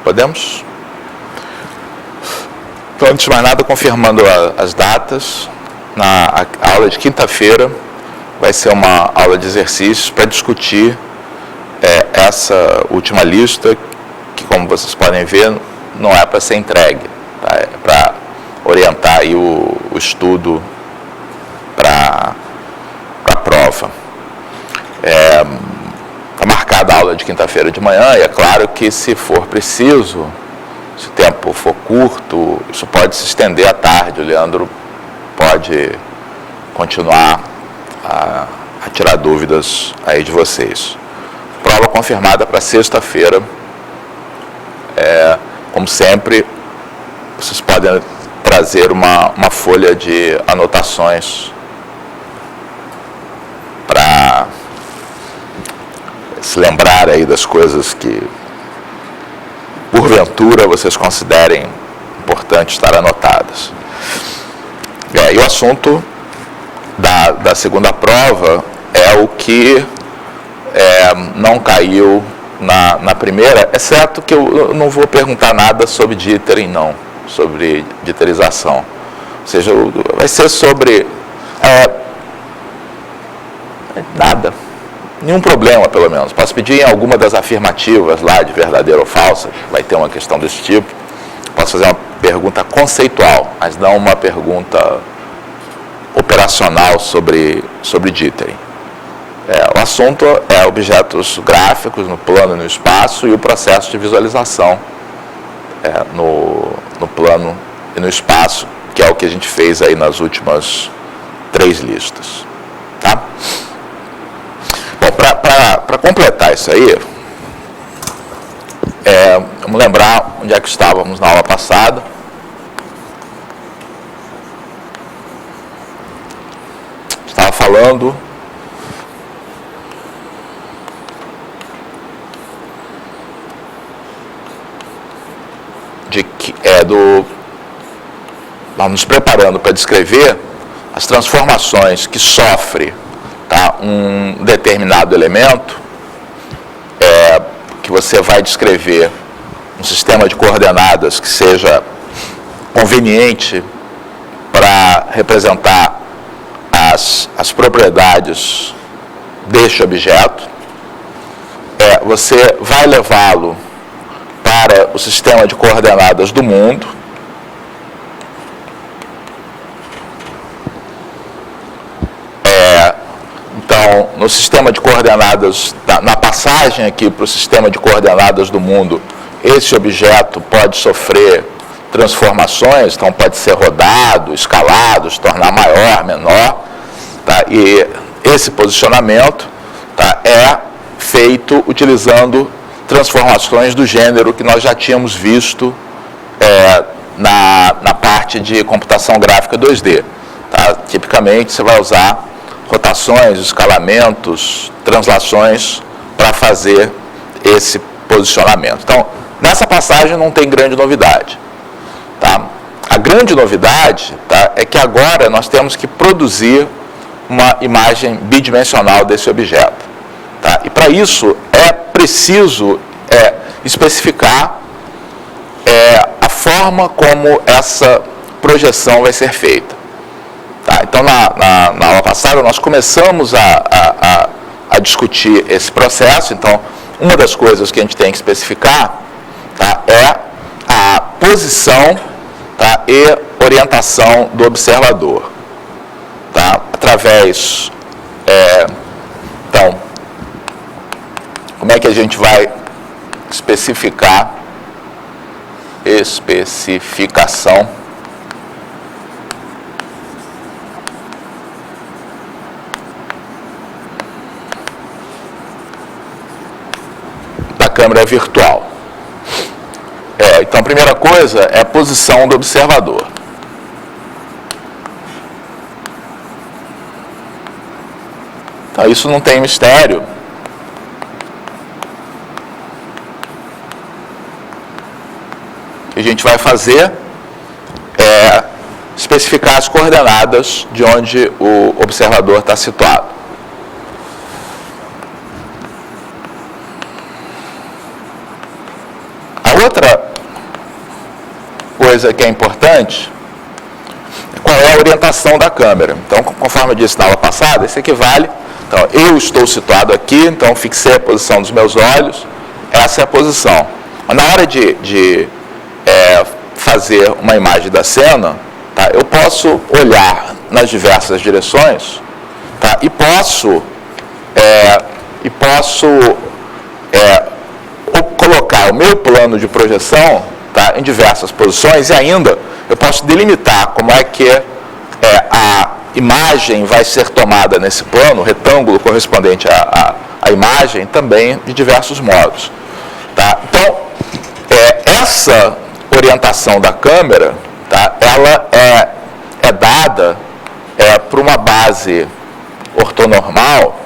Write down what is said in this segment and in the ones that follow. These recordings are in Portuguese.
Podemos? Então, antes de mais nada, confirmando as datas, a aula de quinta-feira vai ser uma aula de exercícios para discutir essa última lista, que, como vocês podem ver, não é para ser entregue, tá? É para orientar aí o estudo para a prova. Está marcada a aula de quinta-feira de manhã, e é claro que, se for preciso, se o tempo for curto, isso pode se estender à tarde. O Leandro pode continuar a tirar dúvidas aí de vocês. Prova confirmada para sexta-feira. Como sempre, vocês podem trazer uma folha de anotações para se lembrar aí das coisas que, porventura, vocês considerem importante estar anotadas. E o assunto da segunda prova é o que não caiu na primeira, exceto que eu não vou perguntar nada sobre dithering, não, sobre diterização. Ou seja, vai ser sobre nada. Nenhum problema, pelo menos. Posso pedir em alguma das afirmativas lá, de verdadeira ou falsa, vai ter uma questão desse tipo. Posso fazer uma pergunta conceitual, mas não uma pergunta operacional sobre dithering. O assunto é objetos gráficos no plano e no espaço, e o processo de visualização no plano e no espaço, que é o que a gente fez aí nas últimas 3 listas. Tá? Bom, para completar isso aí, vamos lembrar onde é que estávamos na aula passada. Estava falando de que vamos nos preparando para descrever as transformações que sofre, tá, um determinado elemento, que você vai descrever um sistema de coordenadas que seja conveniente para representar as propriedades deste objeto. Você vai levá-lo para o sistema de coordenadas do mundo. Então, no sistema de coordenadas, na passagem aqui para o sistema de coordenadas do mundo, esse objeto pode sofrer transformações, então pode ser rodado, escalado, se tornar maior, menor, tá? E esse posicionamento, tá, é feito utilizando transformações do gênero que nós já tínhamos visto na parte de computação gráfica 2D. Tá? Tipicamente, você vai usar rotações, escalamentos, translações para fazer esse posicionamento. Então, nessa passagem não tem grande novidade. Tá? A grande novidade, tá, é que agora nós temos que produzir uma imagem bidimensional desse objeto. Tá? E para isso é preciso especificar a forma como essa projeção vai ser feita. Tá? Então, na aula passada, nós começamos a discutir esse processo. Então, uma das coisas que a gente tem que especificar, tá, é a posição, tá, e orientação do observador. Tá? Através... então, como é que a gente vai especificar especificação da câmera virtual? Então, a primeira coisa é a posição do observador. Então, isso não tem mistério. O que a gente vai fazer é especificar as coordenadas de onde o observador está situado. A outra coisa que é importante é qual é a orientação da câmera. Então, conforme eu disse na aula passada, isso equivale. Então, eu estou situado aqui, então fixei a posição dos meus olhos, essa é a posição. Mas na hora de fazer uma imagem da cena, tá, eu posso olhar nas diversas direções, tá, e posso colocar o meu plano de projeção, tá, em diversas posições, e ainda eu posso delimitar como é que a imagem vai ser tomada nesse plano, o retângulo correspondente à imagem, também de diversos modos. Tá? Então, essa orientação da câmera, tá, ela é dada por uma base ortonormal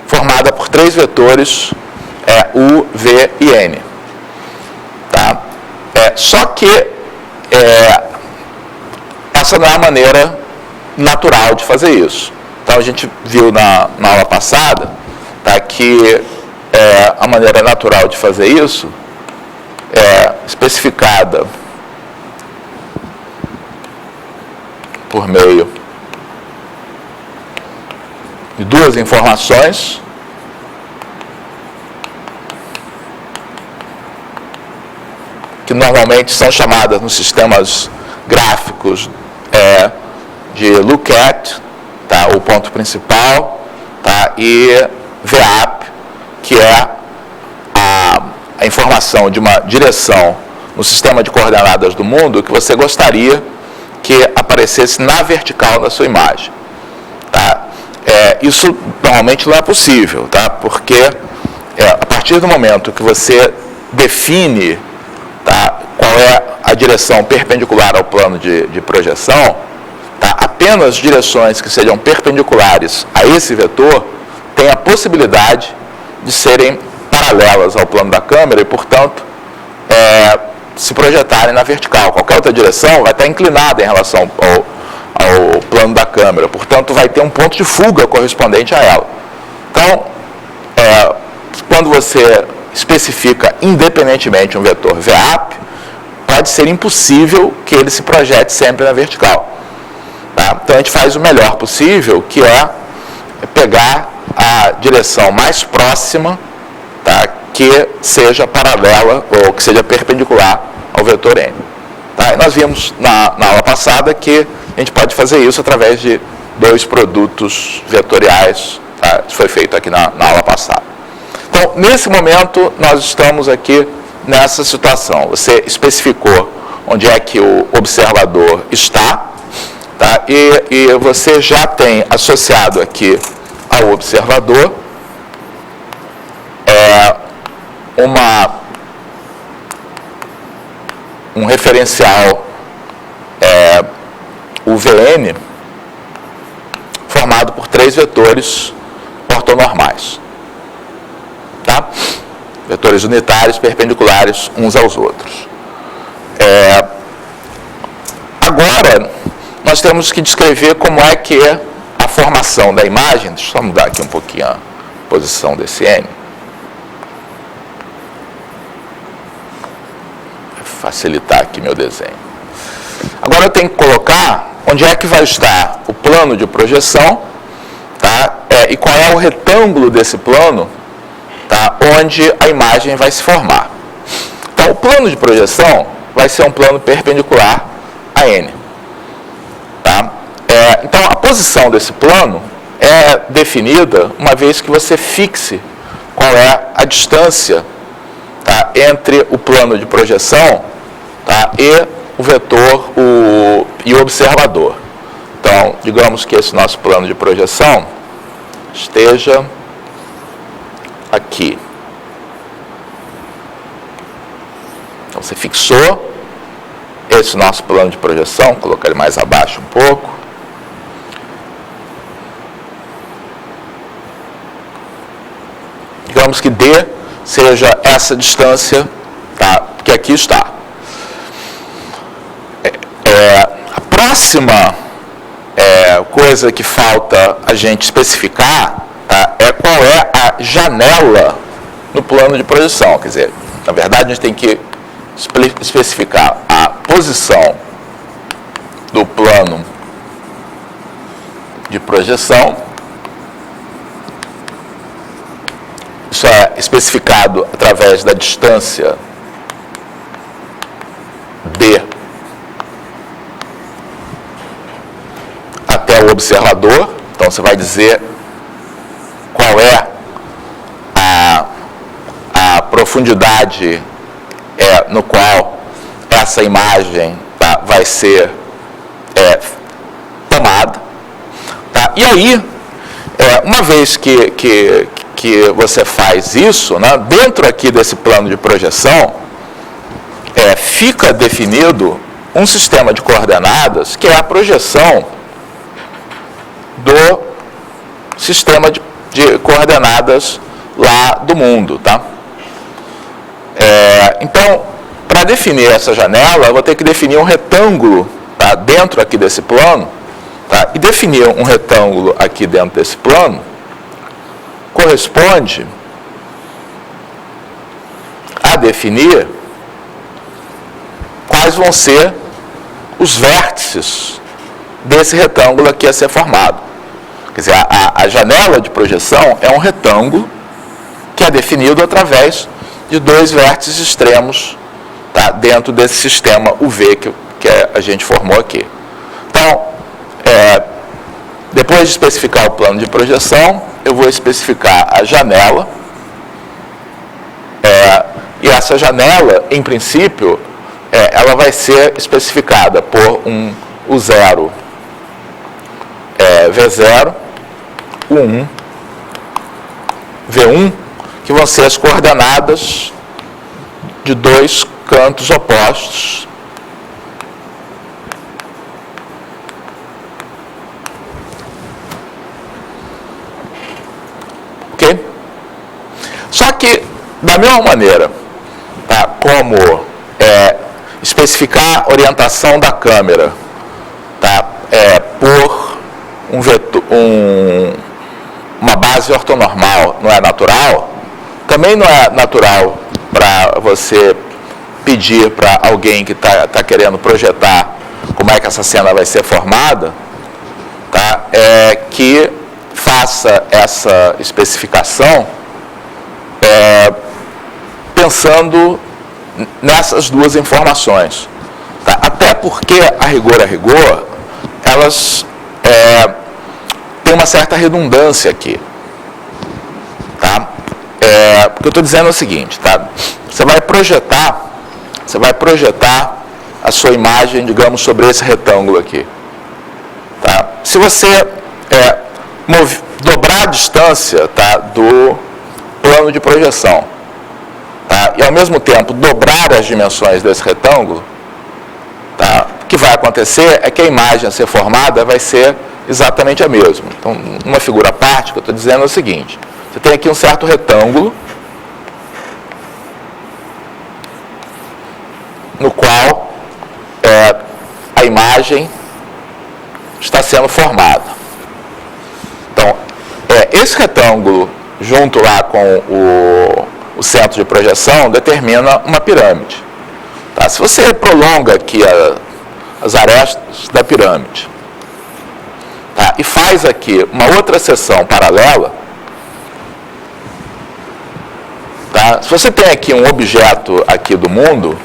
formada por 3 vetores U, V e N. Tá? Só que essa não é a maneira natural de fazer isso. Então, a gente viu na aula passada, tá, que a maneira natural de fazer isso é especificada por meio de 2 informações que normalmente são chamadas nos sistemas gráficos de lookat, tá, o ponto principal, tá, e VAP, que é a informação de uma direção no sistema de coordenadas do mundo que você gostaria que aparecesse na vertical da sua imagem. Tá? Isso normalmente não é possível, tá? Porque a partir do momento que você define, tá, qual é a direção perpendicular ao plano de projeção, tá, apenas direções que sejam perpendiculares a esse vetor têm a possibilidade de serem paralelas ao plano da câmera e, portanto, se projetarem na vertical. Qualquer outra direção vai estar inclinada em relação ao plano da câmera, portanto, vai ter um ponto de fuga correspondente a ela. Então, quando você especifica independentemente um vetor VAP, pode ser impossível que ele se projete sempre na vertical. Tá? Então, a gente faz o melhor possível, que é pegar a direção mais próxima, tá, que seja paralela ou que seja perpendicular ao vetor N. Tá? E nós vimos na aula passada que a gente pode fazer isso através de 2 produtos vetoriais. Tá? Isso foi feito aqui na aula passada. Então, nesse momento, nós estamos aqui nessa situação. Você especificou onde é que o observador está, tá? E você já tem associado aqui ao observador um referencial UVN formado por 3 vetores ortonormais. Tá? Vetores unitários perpendiculares uns aos outros. Agora, nós temos que descrever como é que é a formação da imagem. Deixa eu só mudar aqui um pouquinho a posição desse N. Facilitar aqui meu desenho. Agora eu tenho que colocar onde é que vai estar o plano de projeção, tá? E qual é o retângulo desse plano, tá? Onde a imagem vai se formar. Então, o plano de projeção vai ser um plano perpendicular a N. Tá? Então, a posição desse plano é definida uma vez que você fixe qual é a distância, tá, entre o plano de projeção, tá, e o vetor e o observador. Então, digamos que esse nosso plano de projeção esteja aqui. Então, você fixou esse nosso plano de projeção, vou colocar ele mais abaixo um pouco. Digamos que D seja essa distância, tá, que aqui está. A próxima coisa que falta a gente especificar, tá, é qual é janela no plano de projeção. Quer dizer, na verdade, a gente tem que especificar a posição do plano de projeção. Isso é especificado através da distância D até o observador. Então, você vai dizer qual é a profundidade no qual essa imagem vai ser tomada. Tá? E aí, uma vez que você faz isso, né, dentro aqui desse plano de projeção, fica definido um sistema de coordenadas que é a projeção do sistema de coordenadas lá do mundo. Tá? Então, para definir essa janela, eu vou ter que definir um retângulo, tá, dentro aqui desse plano. Tá? E definir um retângulo aqui dentro desse plano corresponde a definir quais vão ser os vértices desse retângulo aqui a ser formado. Quer dizer, a janela de projeção é um retângulo que é definido através de dois vértices extremos, tá, dentro desse sistema UV que a gente formou aqui. Então, depois de especificar o plano de projeção, eu vou especificar a janela. E essa janela, em princípio, ela vai ser especificada por um U0, V0, U1, V1, que vão ser as coordenadas de dois cantos opostos. Ok? Só que, da mesma maneira, tá, como especificar a orientação da câmera, tá, por um vetor, uma base ortonormal não é natural, também não é natural para você pedir para alguém que está querendo projetar como é que essa cena vai ser formada, tá, que faça essa especificação pensando nessas duas informações. Tá? Até porque, a rigor, elas têm uma certa redundância aqui. Tá? Porque eu estou dizendo o seguinte, tá? Você vai projetar a sua imagem, digamos, sobre esse retângulo aqui. Tá? Se você dobrar a distância, tá, do plano de projeção, tá, e ao mesmo tempo dobrar as dimensões desse retângulo, tá, o que vai acontecer é que a imagem a ser formada vai ser exatamente a mesma. Então, uma figura à parte, que eu estou dizendo é o seguinte: você tem aqui um certo retângulo no qual a imagem está sendo formada. Então, esse retângulo, junto lá com o centro de projeção, determina uma pirâmide. Tá? Se você prolonga aqui as arestas da pirâmide, tá, e faz aqui uma outra seção paralela, tá? Se você tem aqui um objeto aqui do mundo,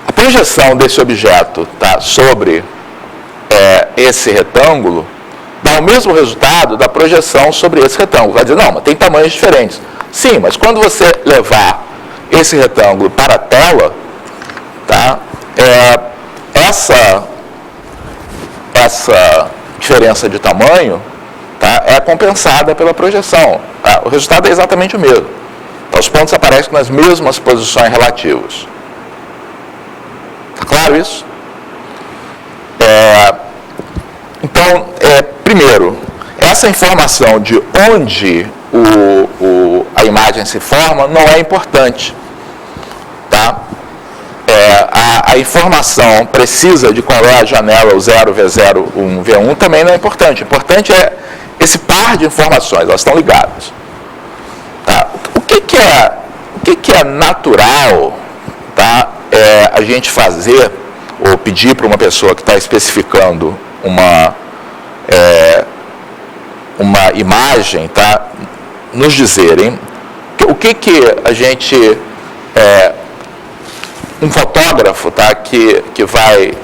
a projeção desse objeto, tá, sobre esse retângulo dá o mesmo resultado da projeção sobre esse retângulo. Vai dizer, não, mas tem tamanhos diferentes. Sim, mas quando você levar esse retângulo para a tela, tá, essa diferença de tamanho, tá, é compensada pela projeção. Tá? O resultado é exatamente o mesmo. Então, os pontos aparecem nas mesmas posições relativas. Está claro isso? Então, primeiro, essa informação de onde a imagem se forma não é importante. Tá? A informação precisa de qual é a janela, o 0, V0, 1, V1, também não é importante. O importante é esse par de informações, elas estão ligadas. que é natural, tá, a gente fazer ou pedir para uma pessoa que está especificando uma imagem, tá, nos dizerem o que a gente, um fotógrafo, tá, que vai,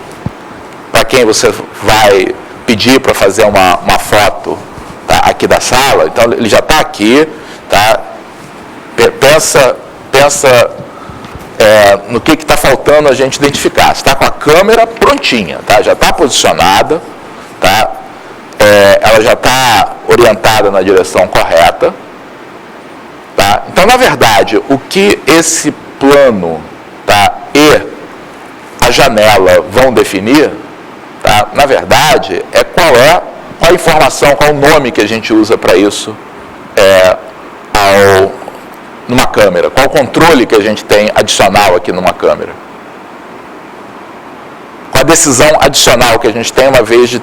para quem você vai pedir para fazer uma foto, tá, aqui da sala, então ele já está aqui, tá, pensa no que está faltando a gente identificar. Está com a câmera prontinha, tá, já está posicionada, tá, ela já está orientada na direção correta, tá? Então, na verdade, o que esse plano, tá, e a janela vão definir, tá, na verdade, qual a informação, qual o nome que a gente usa para isso numa câmera, qual o controle que a gente tem adicional aqui numa câmera. Qual a decisão adicional que a gente tem uma vez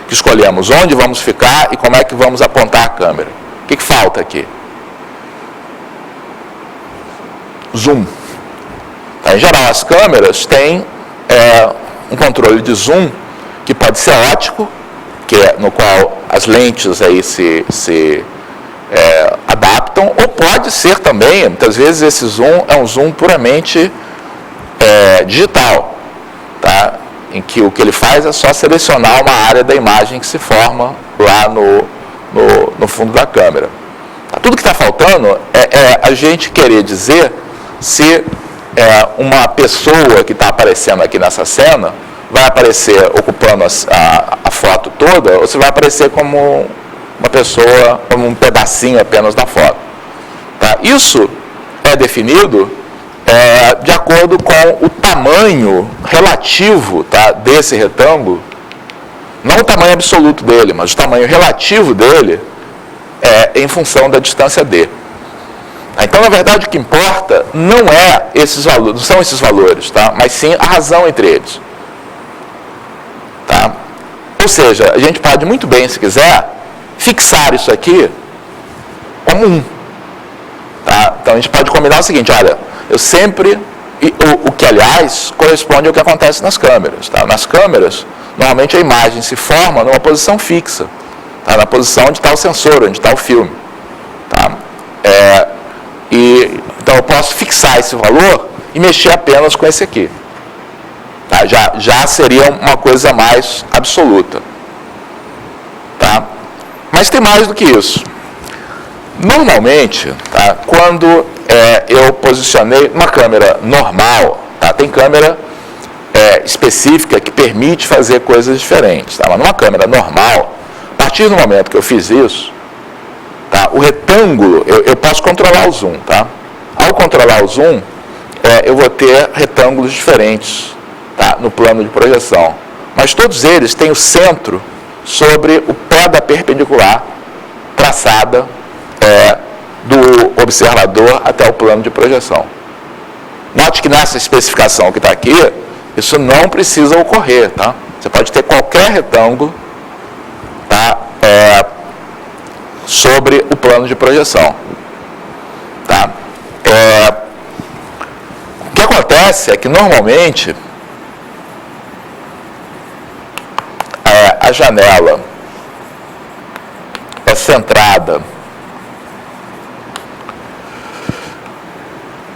que escolhemos onde vamos ficar e como é que vamos apontar a câmera. O que falta aqui? Zoom. Tá, em geral, as câmeras têm um controle de zoom que pode ser óptico, no qual as lentes aí se adaptam, ou pode ser também, muitas vezes esse zoom é um zoom puramente digital, tá? Em que o que ele faz é só selecionar uma área da imagem que se forma lá no fundo da câmera. Tá? Tudo que está faltando é a gente querer dizer se uma pessoa que está aparecendo aqui nessa cena vai aparecer ocupando a foto toda, ou se vai aparecer como uma pessoa, como um pedacinho apenas da foto. Tá? Isso é definido de acordo com o tamanho relativo, tá, desse retângulo, não o tamanho absoluto dele, mas o tamanho relativo dele em função da distância d. Então, na verdade, o que importa não são esses valores, tá, mas sim a razão entre eles. Tá? Ou seja, a gente pode muito bem, se quiser, fixar isso aqui como 1. Tá? Então, a gente pode combinar o seguinte, olha, eu sempre, o que, aliás, corresponde ao que acontece nas câmeras. Tá? Nas câmeras, normalmente a imagem se forma numa posição fixa, tá? Na posição onde está o sensor, onde está o filme. Tá? Então, eu posso fixar esse valor e mexer apenas com esse aqui. Tá? Já seria uma coisa mais absoluta. Tá? Mas tem mais do que isso. Normalmente, tá, quando eu posicionei uma câmera normal, tá, tem câmera específica que permite fazer coisas diferentes, tá, mas numa câmera normal, a partir do momento que eu fiz isso, tá, o retângulo, eu posso controlar o zoom. Tá? Ao controlar o zoom, eu vou ter retângulos diferentes, tá, no plano de projeção. Mas todos eles têm o centro sobre o pé da perpendicular traçada do observador até o plano de projeção. Note que nessa especificação que está aqui, isso não precisa ocorrer. Tá? Você pode ter qualquer retângulo, tá, sobre o plano de projeção. Tá? O que acontece é que, normalmente, a janela é centrada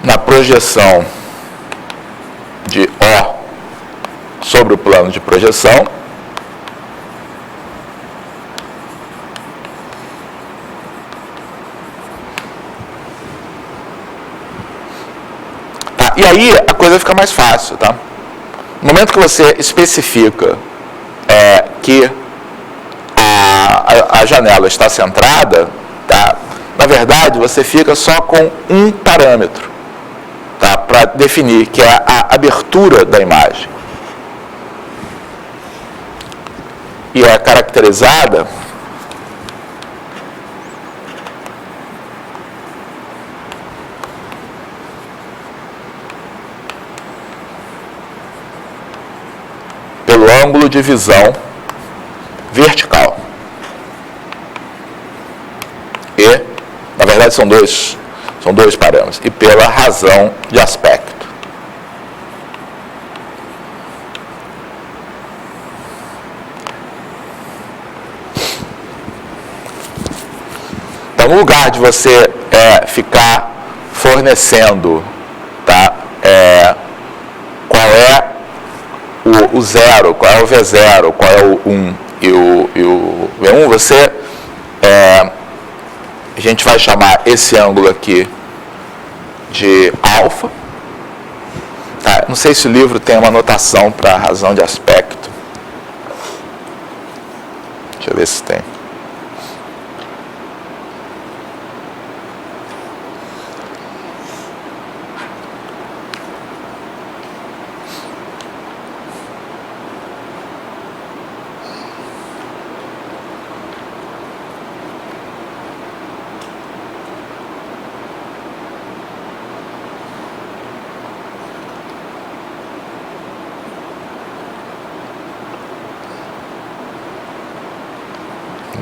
na projeção de O sobre o plano de projeção, tá? E aí a coisa fica mais fácil. Tá? No momento que você especifica que a janela está centrada, tá? Na verdade, você fica só com um parâmetro, tá, para definir, que é a abertura da imagem. E é caracterizada pelo ângulo de visão vertical. E, na verdade, são dois são dois parâmetros, e pela razão de aspecto. Então, no lugar de você ficar fornecendo, tá, qual é o zero, qual é o V0, qual é o 1 e o V1, você, a gente vai chamar esse ângulo aqui de alfa. Tá? Não sei se o livro tem uma notação para razão de aspecto. Deixa eu ver se tem.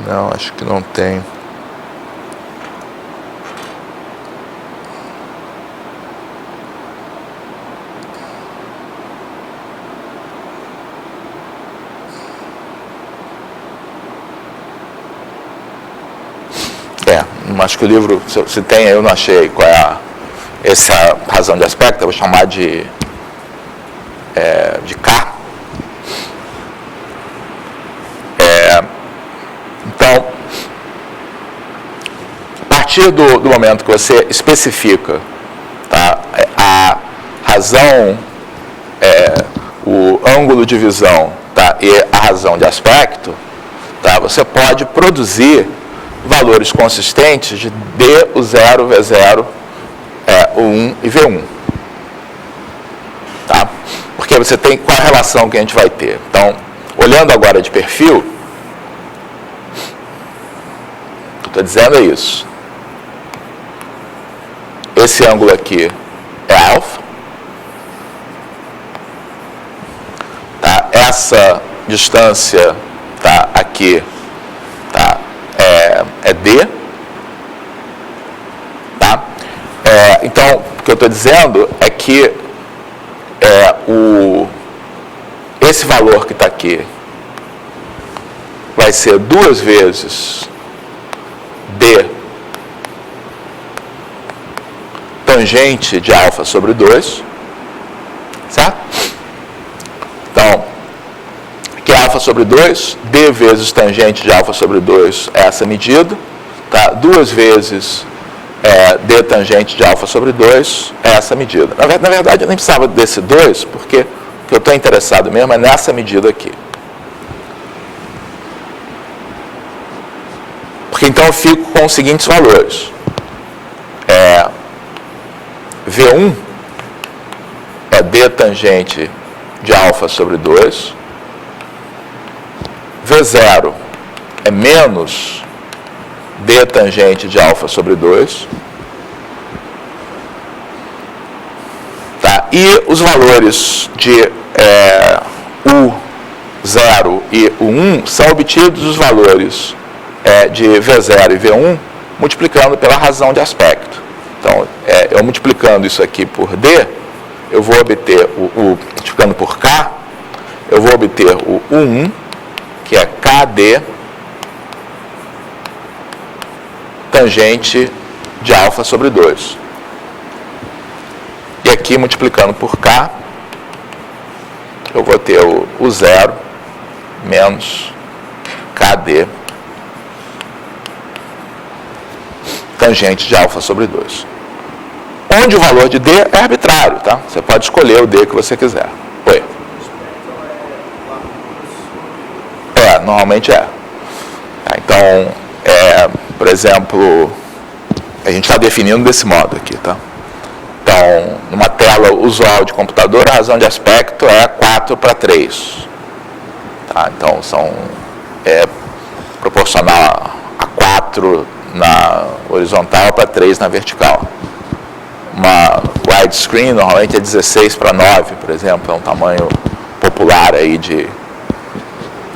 Não, acho que não tem. Acho que o livro, se tem, eu não achei qual é essa razão de aspecto, eu vou chamar de K. Então, a partir do momento que você especifica, tá, a razão, o ângulo de visão, tá, e a razão de aspecto, tá, você pode produzir valores consistentes de D, o 0, V0, o 1 e V1. Tá? Porque você tem qual a relação que a gente vai ter. Então, olhando agora de perfil, o que eu estou dizendo é isso. Esse ângulo aqui é alfa. Tá? Essa distância, tá, aqui, tá, é D. Tá? Então, o que eu estou dizendo é que esse valor que está aqui vai ser 2 vezes D tangente de alfa sobre 2, certo? Então, que é alfa sobre 2, D vezes tangente de alfa sobre 2 é essa medida, tá? 2 vezes D tangente de alfa sobre 2 é essa medida. Na verdade, eu nem precisava desse 2, porque o que eu estou interessado mesmo é nessa medida aqui. Porque então eu fico com os seguintes valores. V1 é D tangente de alfa sobre 2. V0 é menos D tangente de alfa sobre 2. Tá? E os valores de U0 e U1 são obtidos os valores de V0 e V1 multiplicando pela razão de aspecto. Então, eu multiplicando isso aqui por D, eu vou obter multiplicando por K, eu vou obter o U1, que é KD tangente de alfa sobre 2. E aqui, multiplicando por K, eu vou ter o U0 menos KD tangente de alfa sobre 2. Onde o valor de D é arbitrário, tá? Você pode escolher o D que você quiser. Oi. Normalmente é. Então, por exemplo, a gente está definindo desse modo aqui, tá? Então, numa tela usual de computador, a razão de aspecto é 4:3. Tá? Então, proporcional a 4 na horizontal para 3 na vertical. Uma widescreen normalmente é 16:9, por exemplo, é um tamanho popular aí de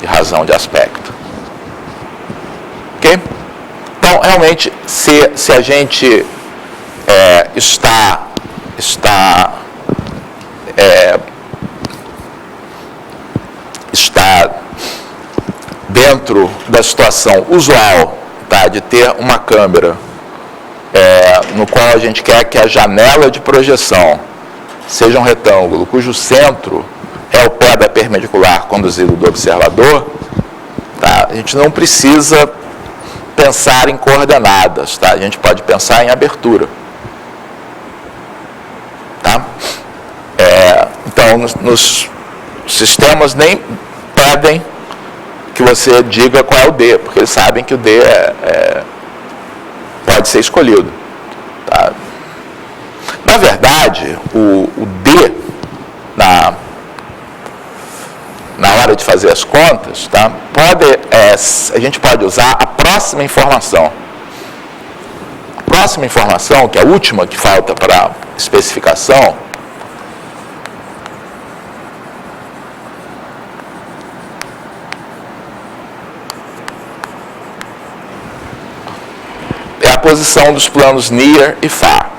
razão de aspecto. Ok? Então, realmente, se a gente está dentro da situação usual, tá, de ter uma câmera no qual a gente quer que a janela de projeção seja um retângulo cujo centro é o pé da perpendicular conduzido do observador, tá, a gente não precisa pensar em coordenadas, tá, a gente pode pensar em abertura. Tá? Então, nos sistemas nem pedem que você diga qual é o D, porque eles sabem que o D pode ser escolhido. Tá? Na verdade, o D, na hora de fazer as contas, tá? A gente pode usar a próxima informação. A próxima informação, que é a última que falta para a especificação, é a posição dos planos near e far.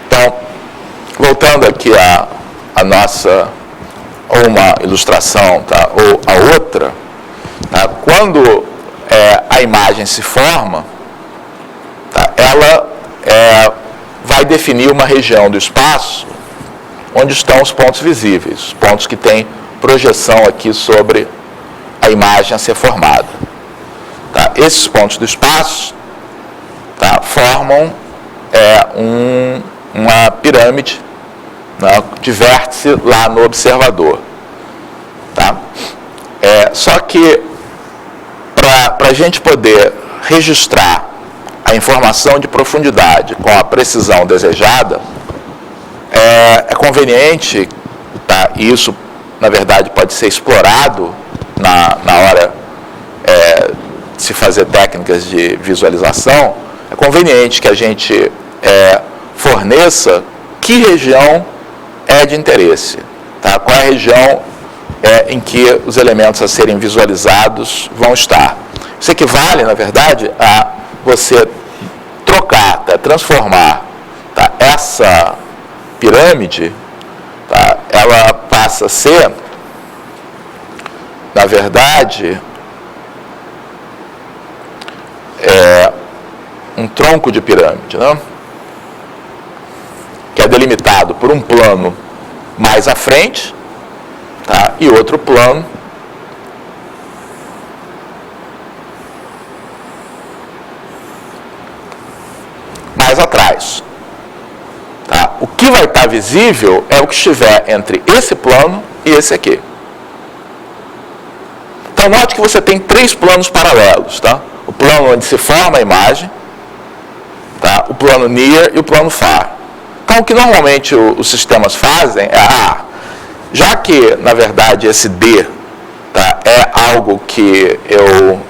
Então, voltando aqui a nossa, ou uma ilustração, tá, ou a outra, tá, quando a imagem se forma, tá, ela vai definir uma região do espaço onde estão os pontos visíveis, os pontos que têm projeção aqui sobre a imagem a ser formada. Tá? Esses pontos do espaço, tá, formam uma pirâmide, né, de vértice lá no observador. Tá? Só que para a gente poder registrar a informação de profundidade com a precisão desejada, é conveniente, tá, e isso na verdade pode ser explorado na hora de se fazer técnicas de visualização, é conveniente que a gente forneça que região é de interesse, tá? Qual é a região em que os elementos a serem visualizados vão estar. Isso equivale, na verdade, a você trocar, tá? Transformar, tá? Essa pirâmide, tá? Ela passa a ser, na verdade, um tronco de pirâmide, né? Que é delimitado por um plano mais à frente, tá? E outro plano mais atrás. Tá? O que vai estar visível é o que estiver entre esse plano e esse aqui. Então, note que você tem 3 planos paralelos. Tá? O plano onde se forma a imagem, tá? O plano near e o plano far. Então, o que normalmente os sistemas fazem é, já que, na verdade, esse D, tá, é algo que eu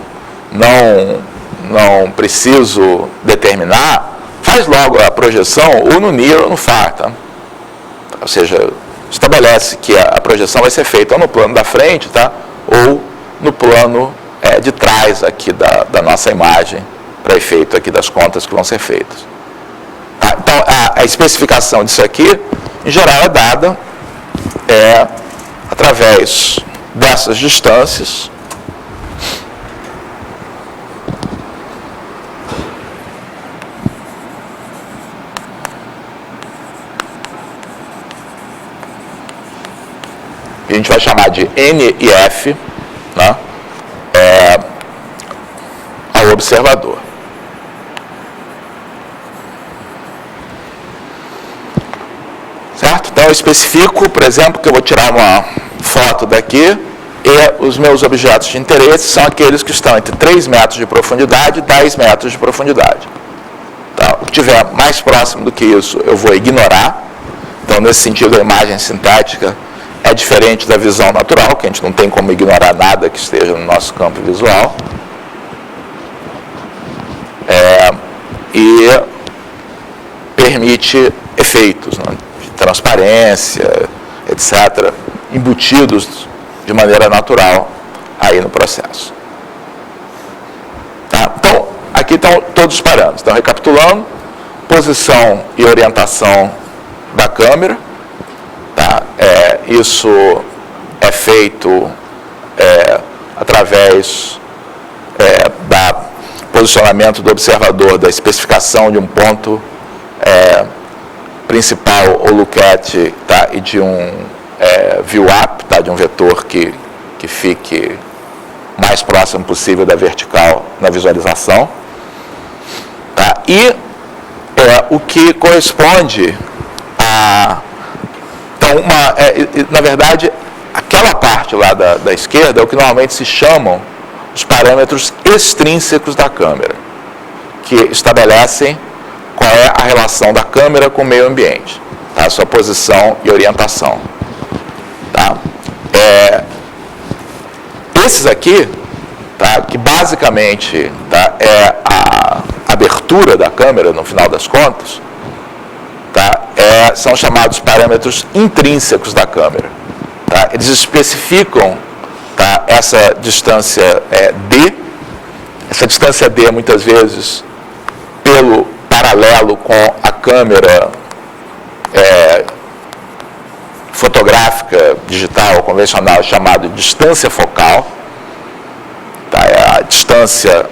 não preciso determinar, faz logo a projeção ou no near ou no far. Tá? Ou seja, estabelece que a projeção vai ser feita ou no plano da frente, tá, ou no plano de trás aqui da nossa imagem, para efeito aqui das contas que vão ser feitas. Então, a especificação disso aqui, em geral, é dada através dessas distâncias. A gente vai chamar de N e F, né, ao observador. Certo? Então, eu especifico, por exemplo, que eu vou tirar uma foto daqui e os meus objetos de interesse são aqueles que estão entre 3 metros de profundidade e 10 metros de profundidade. Tá? O que estiver mais próximo do que isso, eu vou ignorar. Então, nesse sentido, a imagem sintética é diferente da visão natural, que a gente não tem como ignorar nada que esteja no nosso campo visual. E permite efeitos, né, de transparência, etc., embutidos de maneira natural aí no processo. Tá? Então, aqui estão todos os parâmetros. Então, recapitulando, posição e orientação da câmera, tá? Isso é feito através do posicionamento do observador, da especificação de um ponto principal ou lookout, tá? E de um view-up, tá? De um vetor que fique mais próximo possível da vertical na visualização, tá? E o que corresponde a... Então, na verdade, aquela parte lá da esquerda é o que normalmente se chamam os parâmetros extrínsecos da câmera, que estabelecem qual é a relação da câmera com o meio ambiente, tá? Sua posição e orientação. Tá? Esses aqui, tá? Que basicamente, tá? É a abertura da câmera, no final das contas, tá? São chamados parâmetros intrínsecos da câmera. Tá? Eles especificam, tá? Essa distância D. Essa distância D, muitas vezes, pelo paralelo com a câmera fotográfica digital convencional, chamada distância focal. Tá? É a distância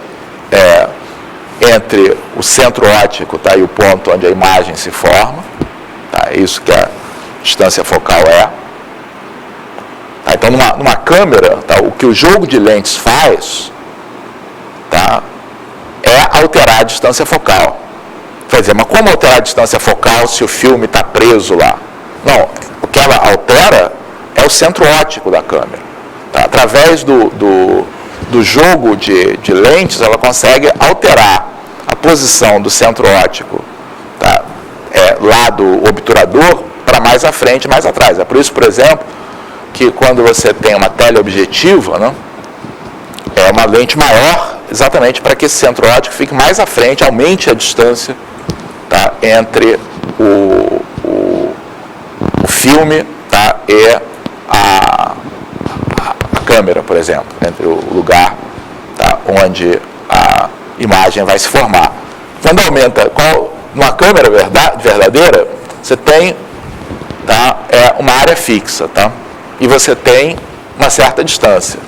entre o centro óptico, tá? E o ponto onde a imagem se forma. Tá? É isso que a distância focal é. Tá? Então, numa câmera, tá? O que o jogo de lentes faz, tá? É alterar a distância focal. Quer dizer, mas como alterar a distância focal se o filme está preso lá? Não, o que ela altera é o centro óptico da câmera. Tá? Através do jogo de lentes, ela consegue alterar a posição do centro óptico, tá? Lá do obturador para mais à frente e mais atrás. É por isso, por exemplo, que quando você tem uma teleobjetiva, né, é uma lente maior, exatamente para que esse centro óptico fique mais à frente, aumente a distância, tá, entre o filme, tá, e a câmera, por exemplo, entre o lugar, tá, onde a imagem vai se formar. Quando aumenta, numa câmera verdadeira, você tem, tá, uma área fixa, tá, e você tem uma certa distância.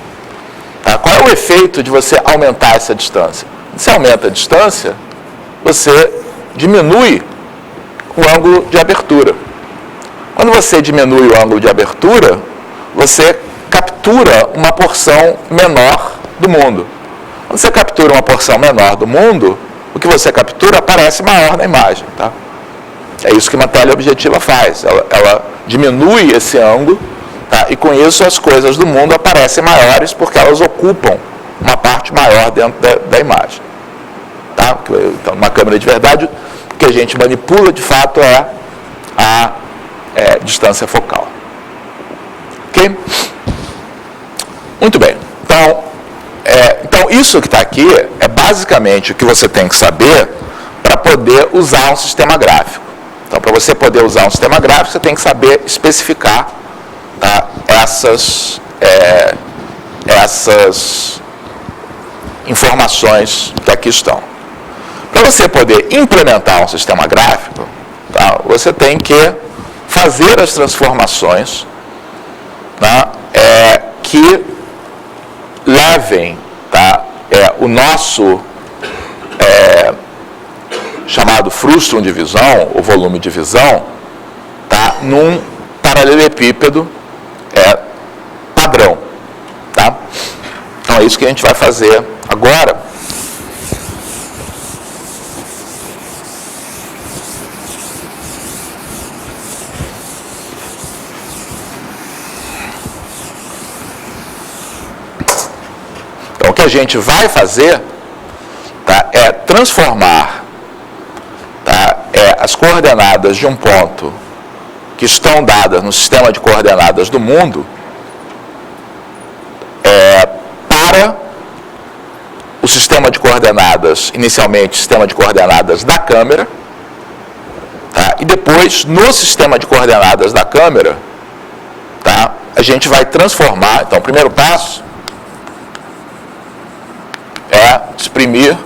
Tá? Qual é o efeito de você aumentar essa distância? Se você aumenta a distância, você diminui o ângulo de abertura. Quando você diminui o ângulo de abertura, você captura uma porção menor do mundo. Quando você captura uma porção menor do mundo, o que você captura aparece maior na imagem. Tá? É isso que uma teleobjetiva faz. Ela diminui esse ângulo, tá? E com isso as coisas do mundo aparecem maiores porque elas ocupam uma parte maior dentro da imagem. Tá? Então, numa câmera de verdade, o que a gente manipula de fato é a distância focal. Ok? Muito bem. Então, isso que está aqui é basicamente o que você tem que saber para poder usar um sistema gráfico. Então, para você poder usar um sistema gráfico, você tem que saber especificar, tá, essas informações que aqui estão. Para você poder implementar um sistema gráfico, tá, você tem que fazer as transformações, tá, que levem, tá, o nosso chamado frustrum de visão, ou volume de visão, tá, num paralelepípedo padrão. Tá? Então é isso que a gente vai fazer agora. Então o que a gente vai fazer, tá, é transformar, tá, as coordenadas de um ponto que estão dadas no sistema de coordenadas do mundo para o sistema de coordenadas, inicialmente o sistema de coordenadas da câmera, tá, e depois no sistema de coordenadas da câmera, tá, a gente vai transformar. Então o primeiro passo é exprimir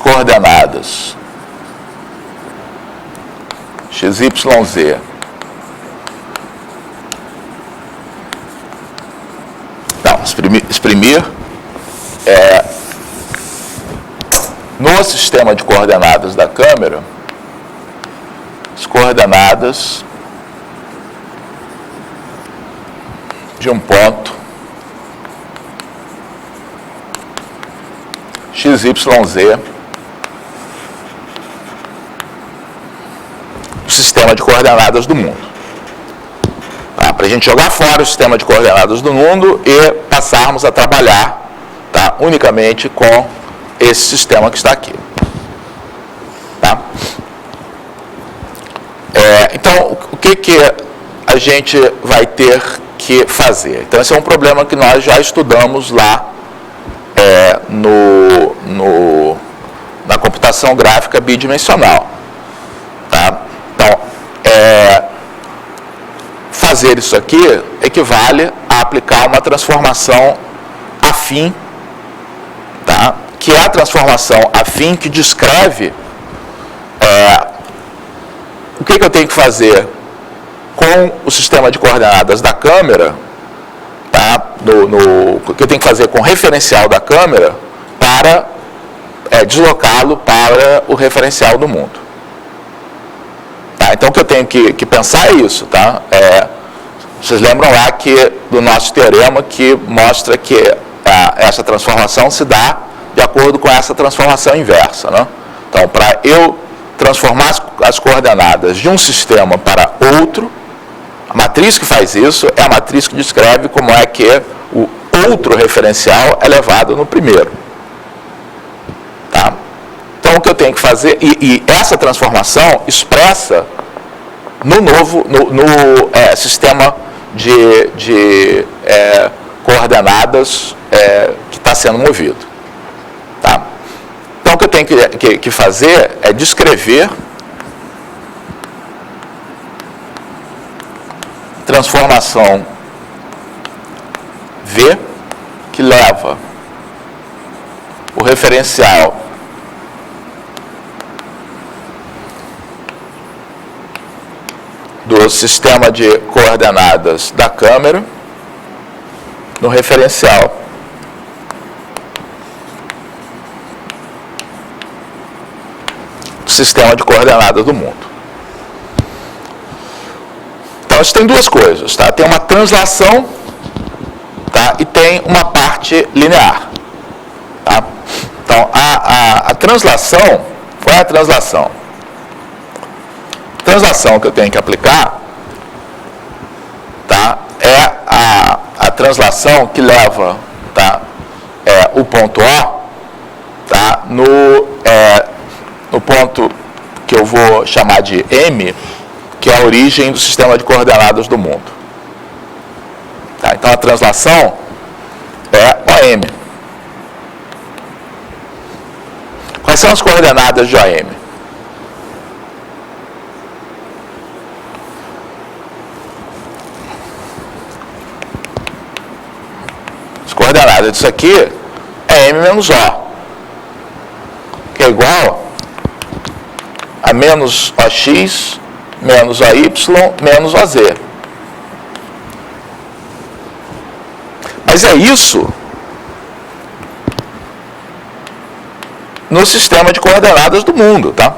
coordenadas x, y, z exprimir no sistema de coordenadas da câmera as coordenadas de um ponto x, y, z, o sistema de coordenadas do mundo. Para a gente jogar fora o sistema de coordenadas do mundo e passarmos a trabalhar, tá, unicamente com esse sistema que está aqui. Tá? Então, o que a gente vai ter que fazer? Então, esse é um problema que nós já estudamos lá na computação gráfica bidimensional. Tá? Então, fazer isso aqui equivale a aplicar uma transformação afim, tá? Que é a transformação afim que descreve o que eu tenho que fazer com o sistema de coordenadas da câmera, tá? O que eu tenho que fazer com o referencial da câmera para deslocá-lo para o referencial do mundo. Tá? Então, o que eu tenho que pensar é isso. Tá? Vocês lembram lá do nosso teorema que mostra que essa transformação se dá de acordo com essa transformação inversa. Né? Então, para eu transformar as coordenadas de um sistema para outro, a matriz que faz isso é a matriz que descreve como é que o outro referencial é levado no primeiro. Tá? Então, o que eu tenho que fazer, e essa transformação expressa no novo sistema de coordenadas que está sendo movido. Tá? Então, o que eu tenho que fazer é descrever transformação V que leva o referencial do sistema de coordenadas da câmera no referencial do sistema de coordenadas do mundo. Então, isso tem duas coisas, tá? Tem uma translação, tá? E tem uma parte linear. Tá? Então, a translação, qual é a translação? A translação que eu tenho que aplicar, tá? É a translação que leva, tá? O ponto O, tá? No ponto que eu vou chamar de M, que é a origem do sistema de coordenadas do mundo. Tá? Então, a translação é OM. Quais são as coordenadas de OM? As coordenadas disso aqui é M menos O, que é igual a menos OX menos OY menos OZ. Mas é isso no sistema de coordenadas do mundo, tá?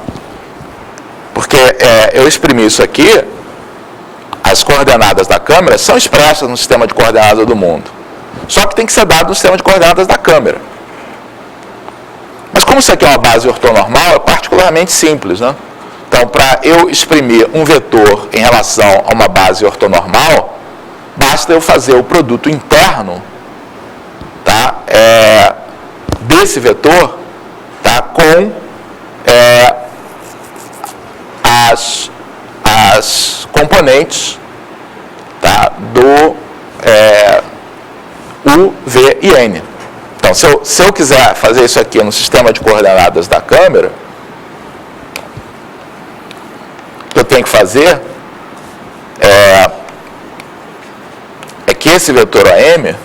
Porque eu exprimi isso aqui, as coordenadas da câmera são expressas no sistema de coordenadas do mundo. Só que tem que ser dado no sistema de coordenadas da câmera. Mas como isso aqui é uma base ortonormal, é particularmente simples, né? Então, para eu exprimir um vetor em relação a uma base ortonormal, basta eu fazer o produto interno, tá, desse vetor, tá, com as componentes, tá, do U, V e N. Então, se eu quiser fazer isso aqui no sistema de coordenadas da câmera, o que eu tenho que fazer é que esse vetor OM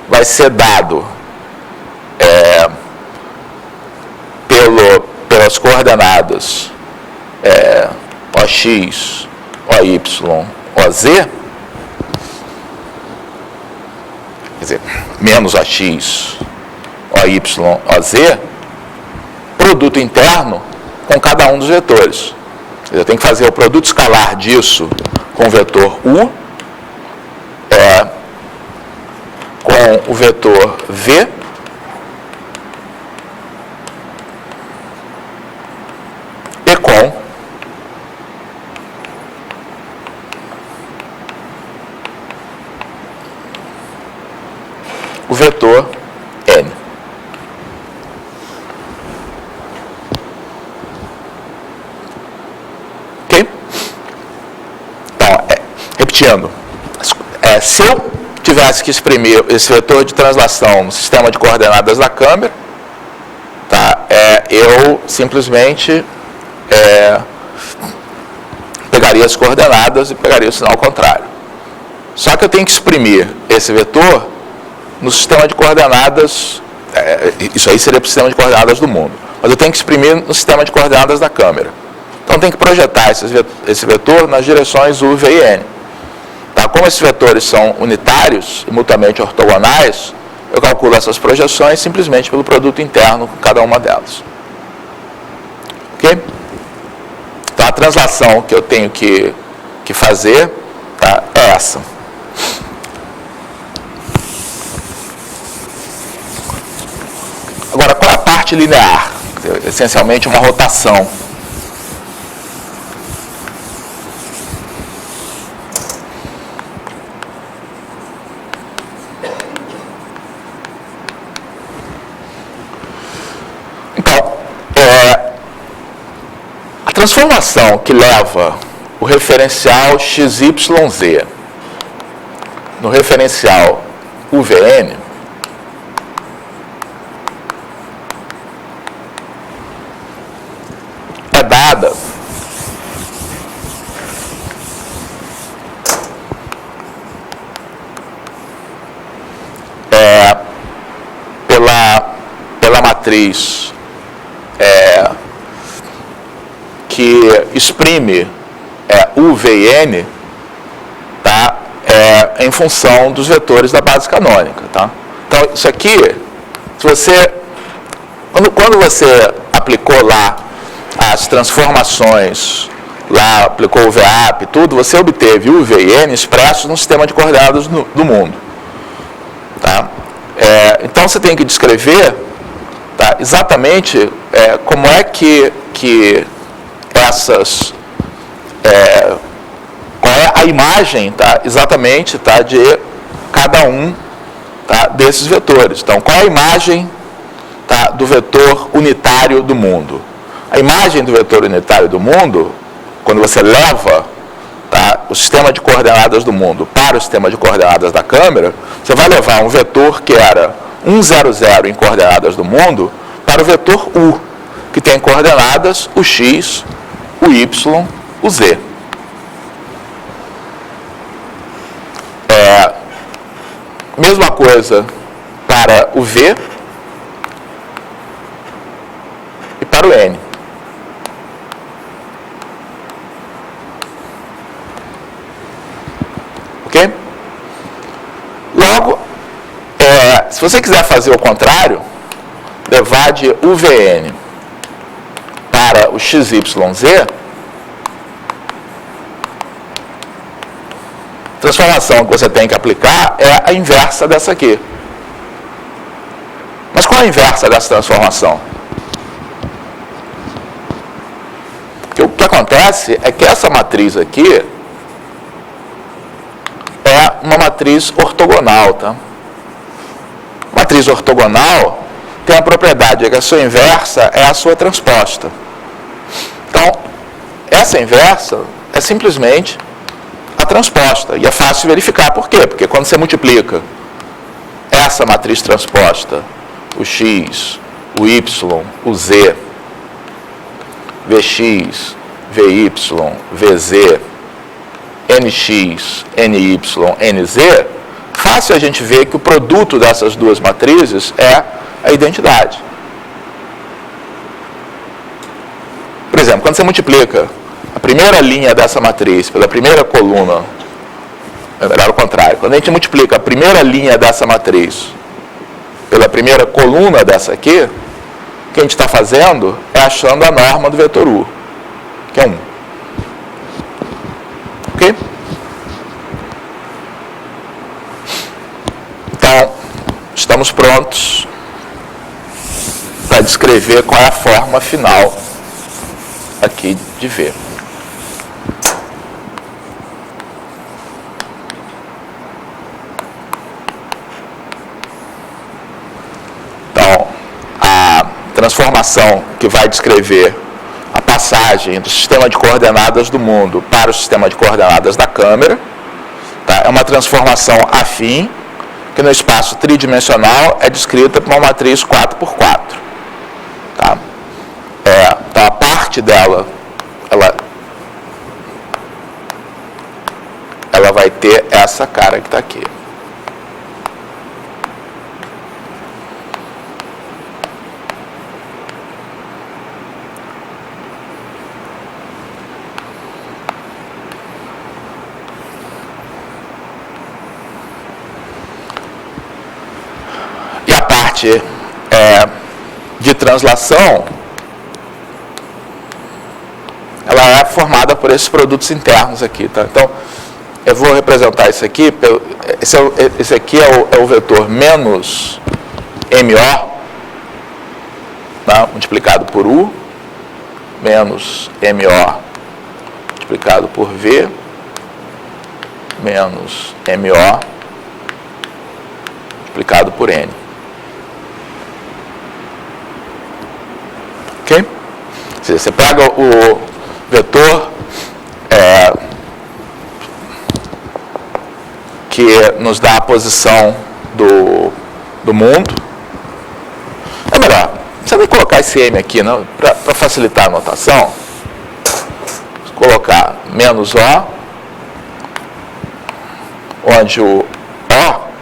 vai ser dado pelo coordenadas OX, OY, OZ, quer dizer, menos OX, OY, OZ, produto interno com cada um dos vetores. Eu tenho que fazer o produto escalar disso com o vetor U, com o vetor V, e com o vetor N. Ok? Então, repetindo, se eu tivesse que exprimir esse vetor de translação no sistema de coordenadas da câmera, tá? Eu simplesmente pegaria as coordenadas e pegaria o sinal contrário. Só que eu tenho que exprimir esse vetor no sistema de coordenadas, isso aí seria para o sistema de coordenadas do mundo, mas eu tenho que exprimir no sistema de coordenadas da câmera. Então, eu tenho que projetar esse vetor nas direções U, V e N. Tá? Como esses vetores são unitários e mutuamente ortogonais, eu calculo essas projeções simplesmente pelo produto interno com cada uma delas. Ok? Então, a translação que eu tenho que fazer, tá, é essa. Agora, qual é a parte linear? Essencialmente, uma rotação. Então, a transformação que leva o referencial XYZ no referencial UVN é dada pela matriz que exprime U, V e N, tá? Em função dos vetores da base canônica. Tá? Então, isso aqui, se você, quando você aplicou lá as transformações, lá aplicou o VAP e tudo, você obteve U, V e N expressos no sistema de coordenadas do mundo. Tá? Então, você tem que descrever, tá, exatamente como é que essas... qual é a imagem, tá, exatamente, tá, de cada um, tá, desses vetores. Então, qual é a imagem, tá, do vetor unitário do mundo? A imagem do vetor unitário do mundo, quando você leva, tá, o sistema de coordenadas do mundo para o sistema de coordenadas da câmera, você vai levar um vetor que era 1, 0, 0 em coordenadas do mundo para o vetor U, que tem coordenadas o X, o Y, o Z. Mesma coisa para o V e para o N. Ok? Logo, se você quiser fazer o contrário, levar de UVN para o XYZ, a transformação que você tem que aplicar é a inversa dessa aqui. Mas qual é a inversa dessa transformação? Porque o que acontece é que essa matriz aqui é uma matriz ortogonal. Tá? Matriz ortogonal tem a propriedade de que a sua inversa é a sua transposta. Então, essa inversa é simplesmente a transposta. E é fácil verificar. Por quê? Porque quando você multiplica essa matriz transposta, o X, o Y, o Z, VX, VY, VZ, NX, NY, NZ, fácil a gente ver que o produto dessas duas matrizes é a identidade. exemplo, quando você multiplica a primeira linha dessa matriz pela primeira coluna, é melhor o contrário, quando a gente multiplica a primeira linha dessa matriz pela primeira coluna dessa aqui, o que a gente está fazendo é achando a norma do vetor U, que é 1. Ok? Então, estamos prontos para descrever qual é a forma final aqui de V. Então, a transformação que vai descrever a passagem do sistema de coordenadas do mundo para o sistema de coordenadas da câmera, tá? É uma transformação afim, que no espaço tridimensional é descrita por uma matriz 4x4. Tá? Então, a parte dela, ela vai ter essa cara que está aqui. E a parte de translação, ela é formada por esses produtos internos aqui, tá? Então, eu vou representar isso aqui, esse aqui é o vetor menos MO, tá? Multiplicado por U, menos MO multiplicado por V, menos MO multiplicado por N. Ok? Você pega o vetor que nos dá a posição do mundo. É melhor, não precisa nem colocar esse M aqui, para facilitar a notação. Vou colocar menos O, onde o O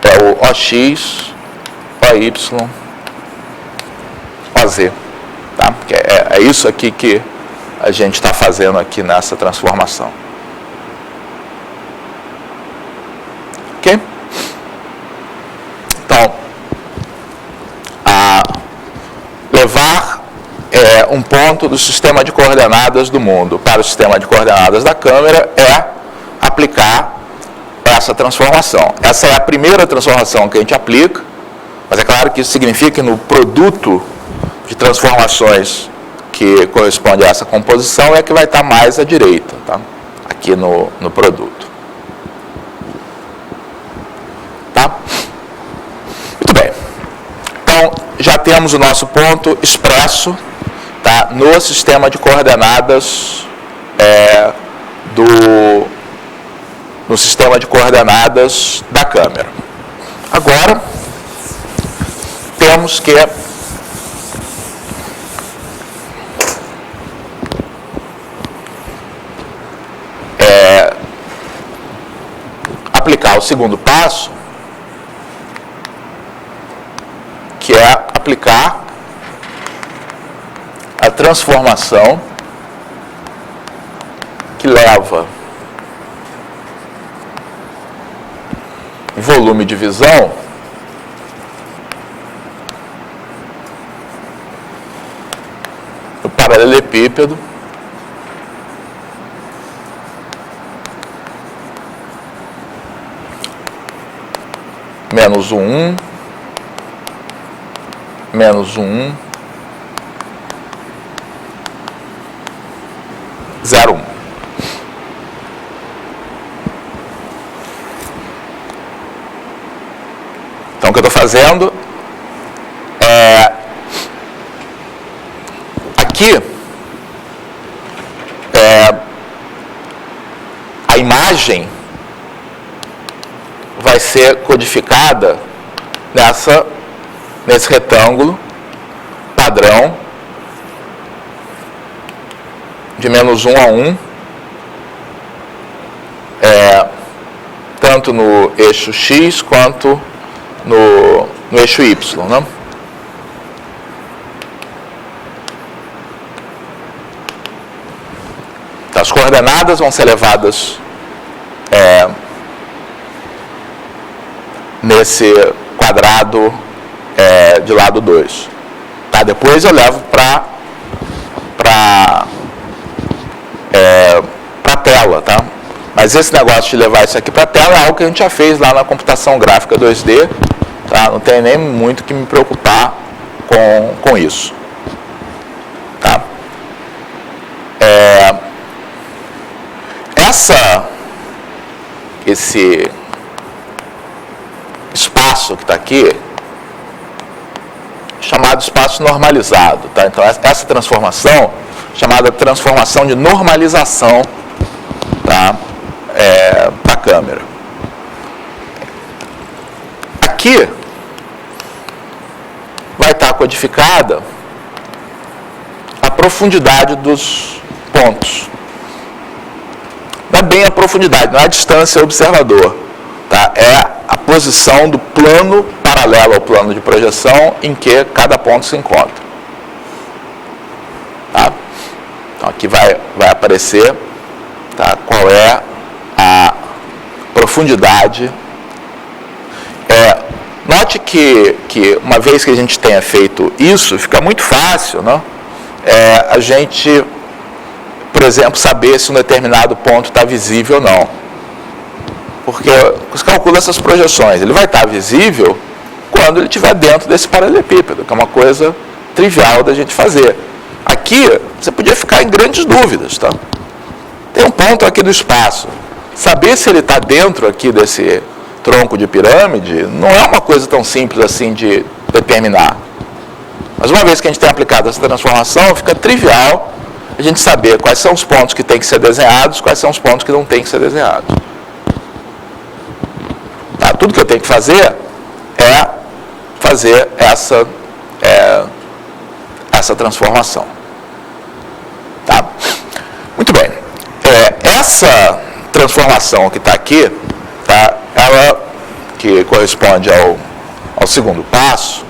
é o OX, OY, OZ. Tá? É isso aqui que a gente está fazendo aqui nessa transformação. Ok? Então, levar um ponto do sistema de coordenadas do mundo para o sistema de coordenadas da câmera é aplicar essa transformação. Essa é a primeira transformação que a gente aplica, mas é claro que isso significa que no produto de transformações que corresponde a essa composição é que vai estar mais à direita, tá? Aqui no produto. Tá? Muito bem. Então, já temos o nosso ponto expresso, tá? No sistema de coordenadas no sistema de coordenadas da câmera. Agora, temos que aplicar o segundo passo, que é aplicar a transformação que leva o volume de visão no paralelepípedo menos 1, menos 1, 0, 1. Então, o que eu estou fazendo aqui, a imagem vai ser codificada nesse retângulo padrão de menos 1 a 1, tanto no eixo X quanto no eixo Y, né? coordenadas vão ser levadas nesse quadrado de lado 2. Tá? Depois eu levo para a tela, tá? Mas esse negócio de levar isso aqui para a tela é algo que a gente já fez lá na computação gráfica 2D, tá? Não tem nem muito que me preocupar com isso. Tá? Esse espaço que está aqui, chamado espaço normalizado. Tá? Então, essa transformação, chamada transformação de normalização, tá? Da câmera. Aqui vai estar codificada a profundidade dos pontos. Não é bem a profundidade, não é a distância ao observador. Tá? É a posição do plano paralelo ao plano de projeção em que cada ponto se encontra. Tá? Então aqui vai aparecer, tá, qual é a profundidade. Note que uma vez que a gente tenha feito isso, fica muito fácil, né? A gente, por exemplo, saber se um determinado ponto está visível ou não. Porque você calcula essas projeções, ele vai estar visível quando ele estiver dentro desse paralelepípedo, que é uma coisa trivial da gente fazer. Aqui, você podia ficar em grandes dúvidas, tá? Tem um ponto aqui do espaço. Saber se ele está dentro aqui desse tronco de pirâmide não é uma coisa tão simples assim de determinar. Mas uma vez que a gente tem aplicado essa transformação, fica trivial a gente saber quais são os pontos que têm que ser desenhados, quais são os pontos que não têm que ser desenhados. Tá? Tudo que eu tenho que fazer é fazer essa transformação. Tá? Muito bem. Essa transformação que está aqui, tá? Ela, que corresponde ao segundo passo,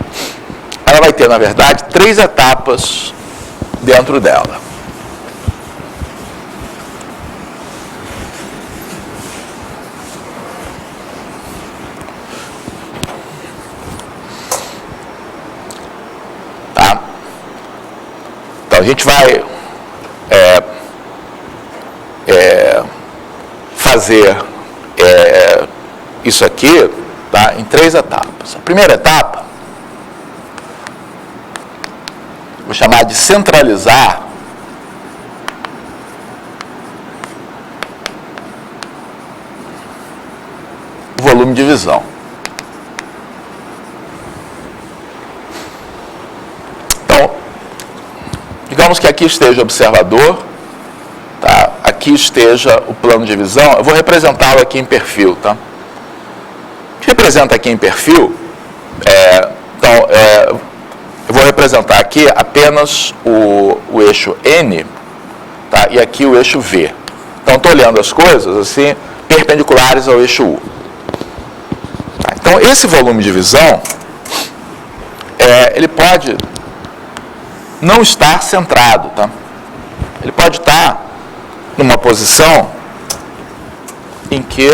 ela vai ter, na verdade, 3 etapas dentro dela. Tá? Então, a gente vai fazer isso aqui, tá, em 3 etapas. A primeira etapa, vou chamar de centralizar o volume de visão. Então, digamos que aqui esteja o observador, tá? Aqui esteja o plano de visão. Eu vou representá-lo aqui em perfil, tá? Representa aqui em perfil, eu vou representar aqui apenas o eixo N, tá? E aqui o eixo V. Então, estou olhando as coisas assim, perpendiculares ao eixo U. Tá? Então, esse volume de visão, ele pode não estar centrado, tá? Ele pode estar numa posição em que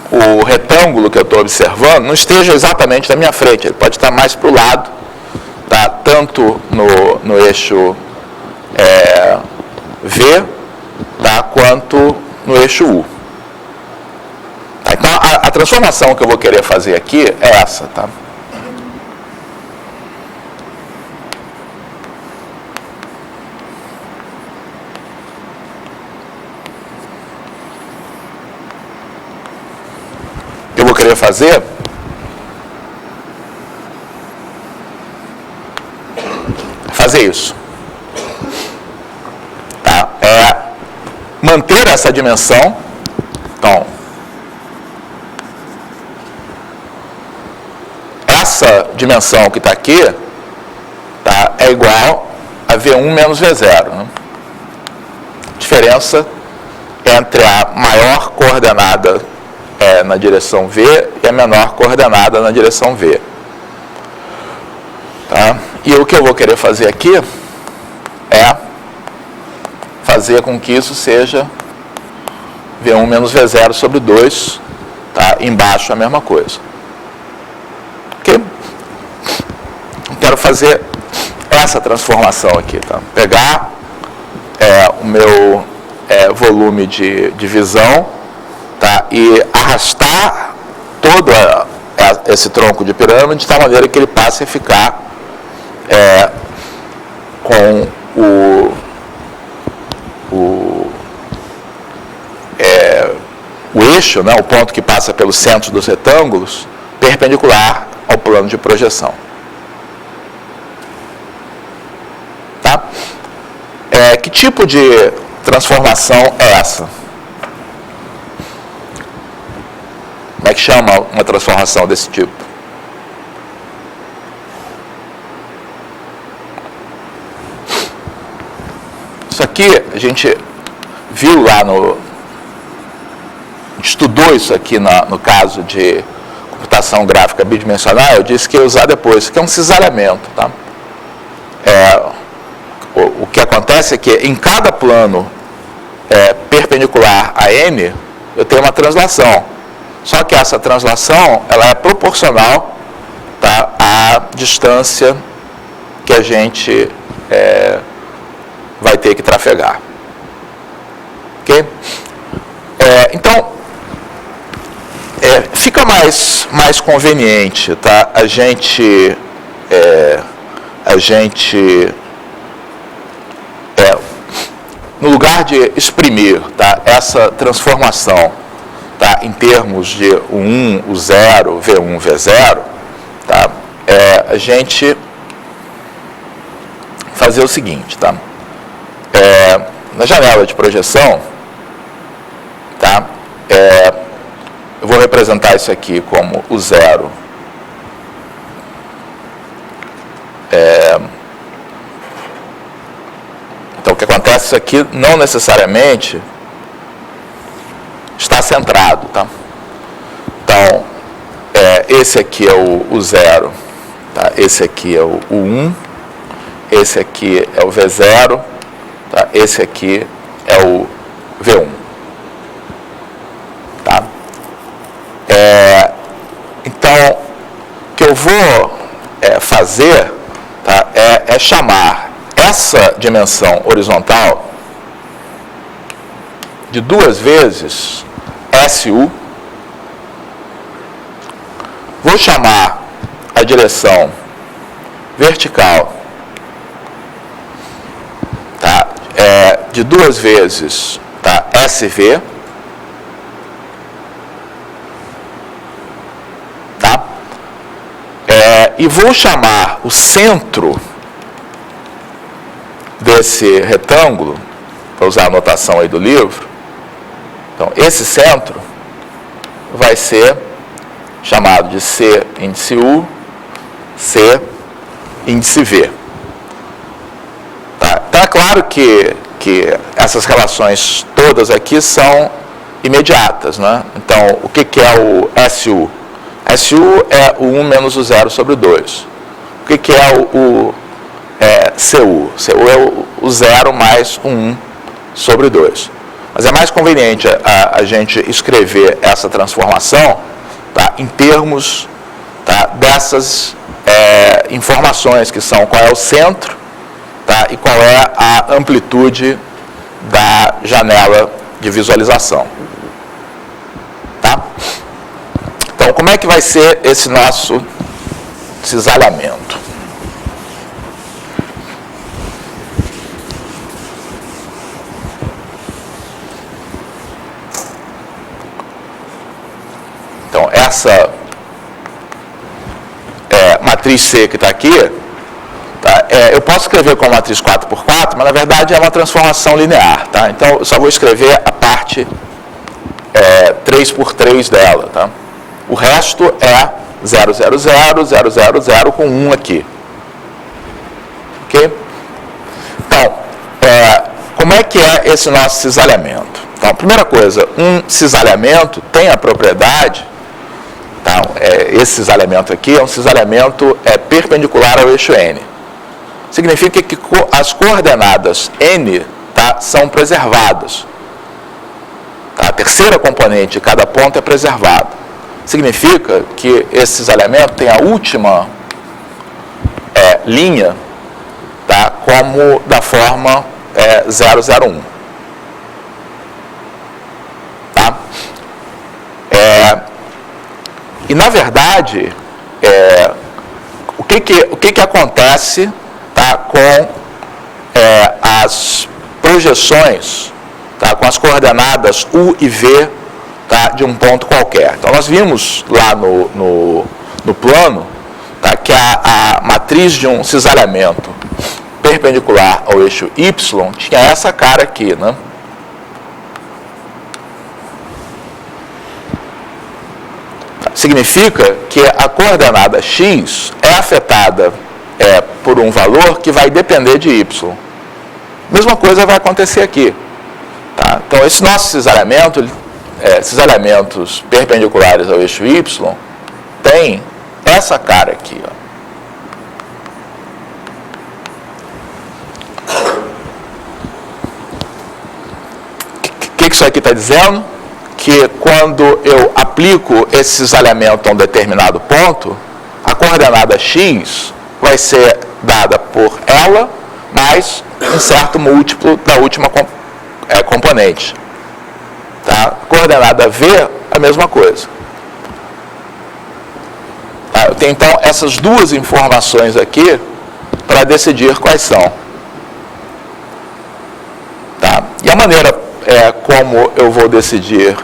o retângulo que eu estou observando não esteja exatamente na minha frente, ele pode estar mais para o lado, tá? Tanto no eixo V, tá? Quanto no eixo U. Tá? Então, a transformação que eu vou querer fazer aqui é essa. Tá? Querer fazer isso, tá? Manter essa dimensão. Então, essa dimensão que está aqui, tá, é igual a V1 menos V0, né? Diferença entre a maior coordenada na direção V e a menor coordenada na direção V. Tá? E o que eu vou querer fazer aqui é fazer com que isso seja V1 menos V0 sobre 2, tá? Embaixo a mesma coisa. Ok? Quero fazer essa transformação aqui, tá? Pegar o meu volume de divisão, tá? E arrastar todo esse tronco de pirâmide de tal maneira que ele passe a ficar com o eixo, né, o ponto que passa pelos centros dos retângulos, perpendicular ao plano de projeção. Tá? Que tipo de transformação é essa? Como é que chama uma transformação desse tipo? Isso aqui a gente viu lá estudou isso aqui no caso de computação gráfica bidimensional. Eu disse que ia usar depois, que é um cisalhamento, tá? O que acontece é que em cada plano perpendicular a n, eu tenho uma translação. Só que essa translação ela é proporcional, tá, à distância que a gente vai ter que trafegar. Ok? Então, fica mais conveniente, tá, a gente no lugar de exprimir, tá, essa transformação, tá, em termos de o 1, o 0, V1, V0, tá, a gente fazer o seguinte, tá, na janela de projeção, tá, eu vou representar isso aqui como o 0, então o que acontece isso aqui não necessariamente está centrado, tá? Então, esse aqui é o 0, tá? Esse aqui é o 1, esse aqui é o V0, tá? Esse aqui é o V1. Tá? Então, o que eu vou fazer, tá, é chamar essa dimensão horizontal de 2 vezes SU. Vou chamar a direção vertical, tá, de 2 vezes, tá, SV. Tá? E vou chamar o centro desse retângulo, para usar a notação aí do livro. Então, esse centro vai ser chamado de C índice U, C índice V. Tá? Então, é claro que essas relações todas aqui são imediatas, né? Então, o que é o SU? SU é o 1 menos o 0 sobre o 2. O que é o CU? CU é o 0 mais o 1 sobre 2. Mas é mais conveniente a gente escrever essa transformação, tá, em termos, tá, dessas informações, que são qual é o centro, tá, e qual é a amplitude da janela de visualização. Tá? Então, como é que vai ser esse nosso cisalhamento? Então, essa matriz C que está aqui, tá, eu posso escrever como matriz 4x4, mas na verdade é uma transformação linear. Tá? Então, eu só vou escrever a parte 3x3 dela. Tá? O resto é 0, 0, 0, 0, 0, 0 com 1 aqui. Ok? Então, como é que é esse nosso cisalhamento? Então, primeira coisa, um cisalhamento tem a propriedade. Então, esse cisalhamento aqui é um cisalhamento perpendicular ao eixo N. Significa que as coordenadas N, tá, tá, são preservadas. Tá? A terceira componente de cada ponto é preservada. Significa que esse cisalhamento tem a última linha, tá, como da forma 001. Tá? E, na verdade, o que acontece, tá, com as projeções, tá, com as coordenadas U e V, tá, de um ponto qualquer. Então, nós vimos lá no plano, tá, que a matriz de um cisalhamento perpendicular ao eixo Y tinha essa cara aqui, né? Significa que a coordenada x é afetada por um valor que vai depender de y. Mesma coisa vai acontecer aqui. Tá? Então, esse nosso cisalhamento, cisalhamentos perpendiculares ao eixo y, tem essa cara aqui. O que isso aqui está dizendo? Que quando eu aplico esse cisalhamento a um determinado ponto, a coordenada x vai ser dada por ela mais um certo múltiplo da última componente. Tá? A coordenada v, a mesma coisa. Tá? Eu tenho, então, essas duas informações aqui para decidir quais são. Tá? E a maneira como eu vou decidir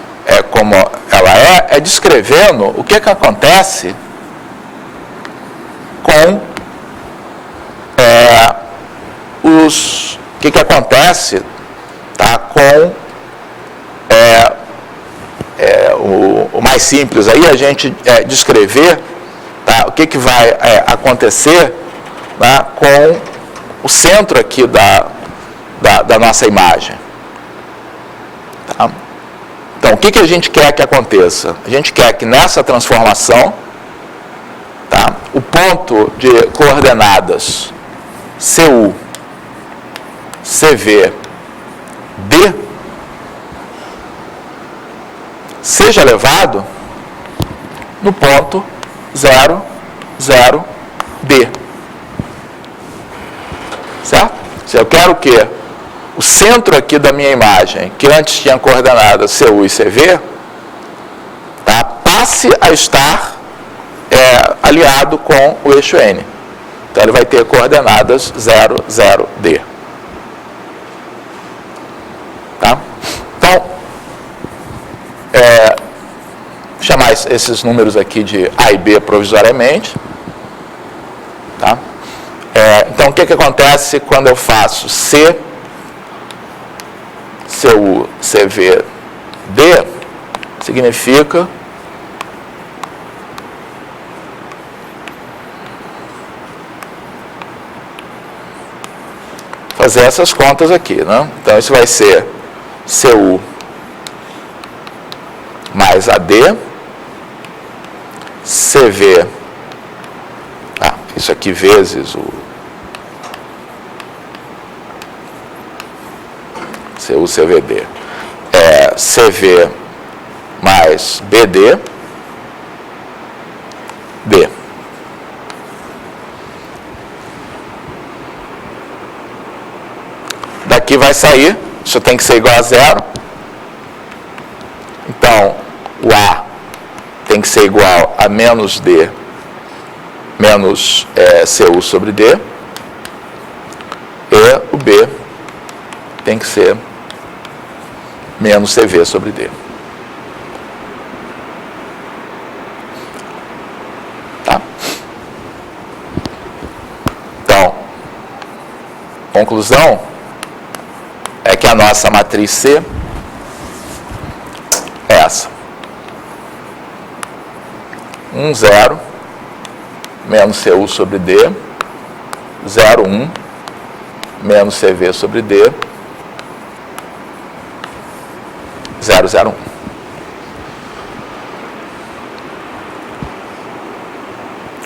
como ela é descrevendo o que acontece com o que acontece, tá, com o mais simples aí, a gente descrever, tá, o que vai acontecer, né, com o centro aqui da nossa imagem. Tá? Então, o que a gente quer que aconteça? A gente quer que nessa transformação, tá, o ponto de coordenadas CU, CV, D seja levado no ponto 0, 0, D. Certo? Se eu quero que o centro aqui da minha imagem, que antes tinha coordenadas CU e CV, tá, passe a estar aliado com o eixo N. Então, ele vai ter coordenadas 0, 0, D. Tá? Então, vou chamar esses números aqui de A e B provisoriamente. Tá? Então, o que acontece quando eu faço C, CU, CV, D? Significa fazer essas contas aqui, né? Então, isso vai ser CU mais AD, CV, isso aqui vezes o CU, CVD, CV mais BD, D. Daqui vai sair, isso tem que ser igual a 0. Então, o A tem que ser igual a menos D menos CU sobre D. E o B tem que ser menos CV sobre D. Tá? Então, conclusão é que a nossa matriz C é essa. 1, 0, menos CU sobre D, 0, 1, menos CV sobre D, 0, 0, 1.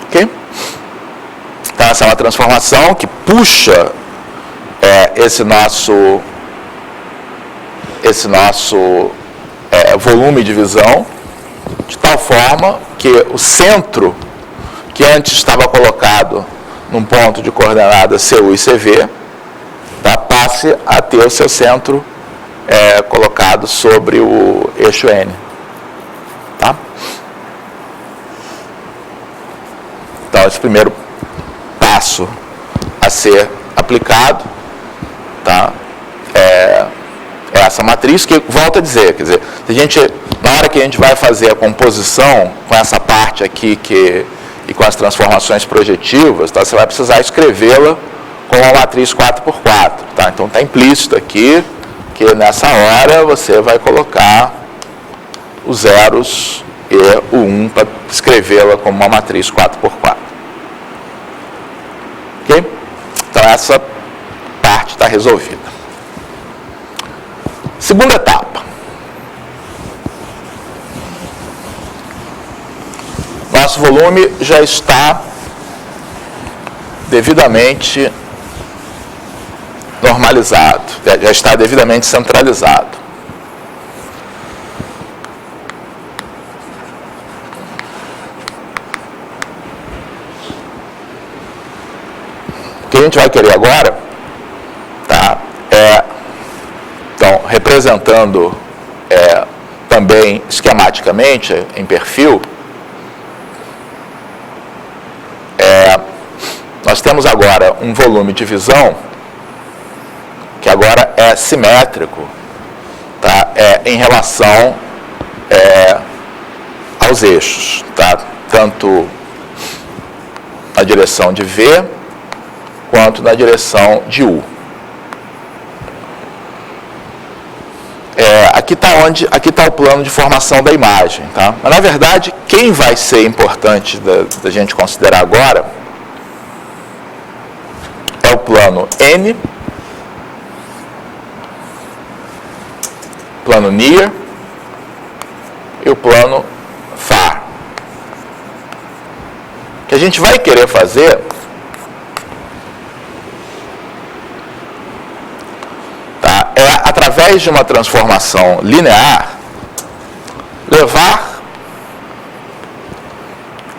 Ok? Então, essa é uma transformação que puxa esse nosso esse nosso volume de visão, de tal forma que o centro, que antes estava colocado num ponto de coordenada CU e CV, tá, passe a ter o seu centro colocado sobre o eixo N. Tá? Então, esse primeiro passo a ser aplicado, tá, é essa matriz, que, volto a dizer, quer dizer, na hora que a gente vai fazer a composição com essa parte aqui e com as transformações projetivas, tá, você vai precisar escrevê-la com a matriz 4x4. Tá? Então, está implícito aqui que nessa hora você vai colocar os zeros e o 1 para escrevê-la como uma matriz 4x4. Ok? Então, essa parte está resolvida. Segunda etapa. Nosso volume já está devidamente normalizado, já está devidamente centralizado. O que a gente vai querer agora, tá, então, representando também esquematicamente em perfil, nós temos agora um volume de visão que agora é simétrico, tá, em relação aos eixos, tá, tanto na direção de V quanto na direção de U. Aqui está o plano de formação da imagem, tá? Mas, na verdade, quem vai ser importante da gente considerar agora é o plano N, plano near e o plano far. O que a gente vai querer fazer através de uma transformação linear, levar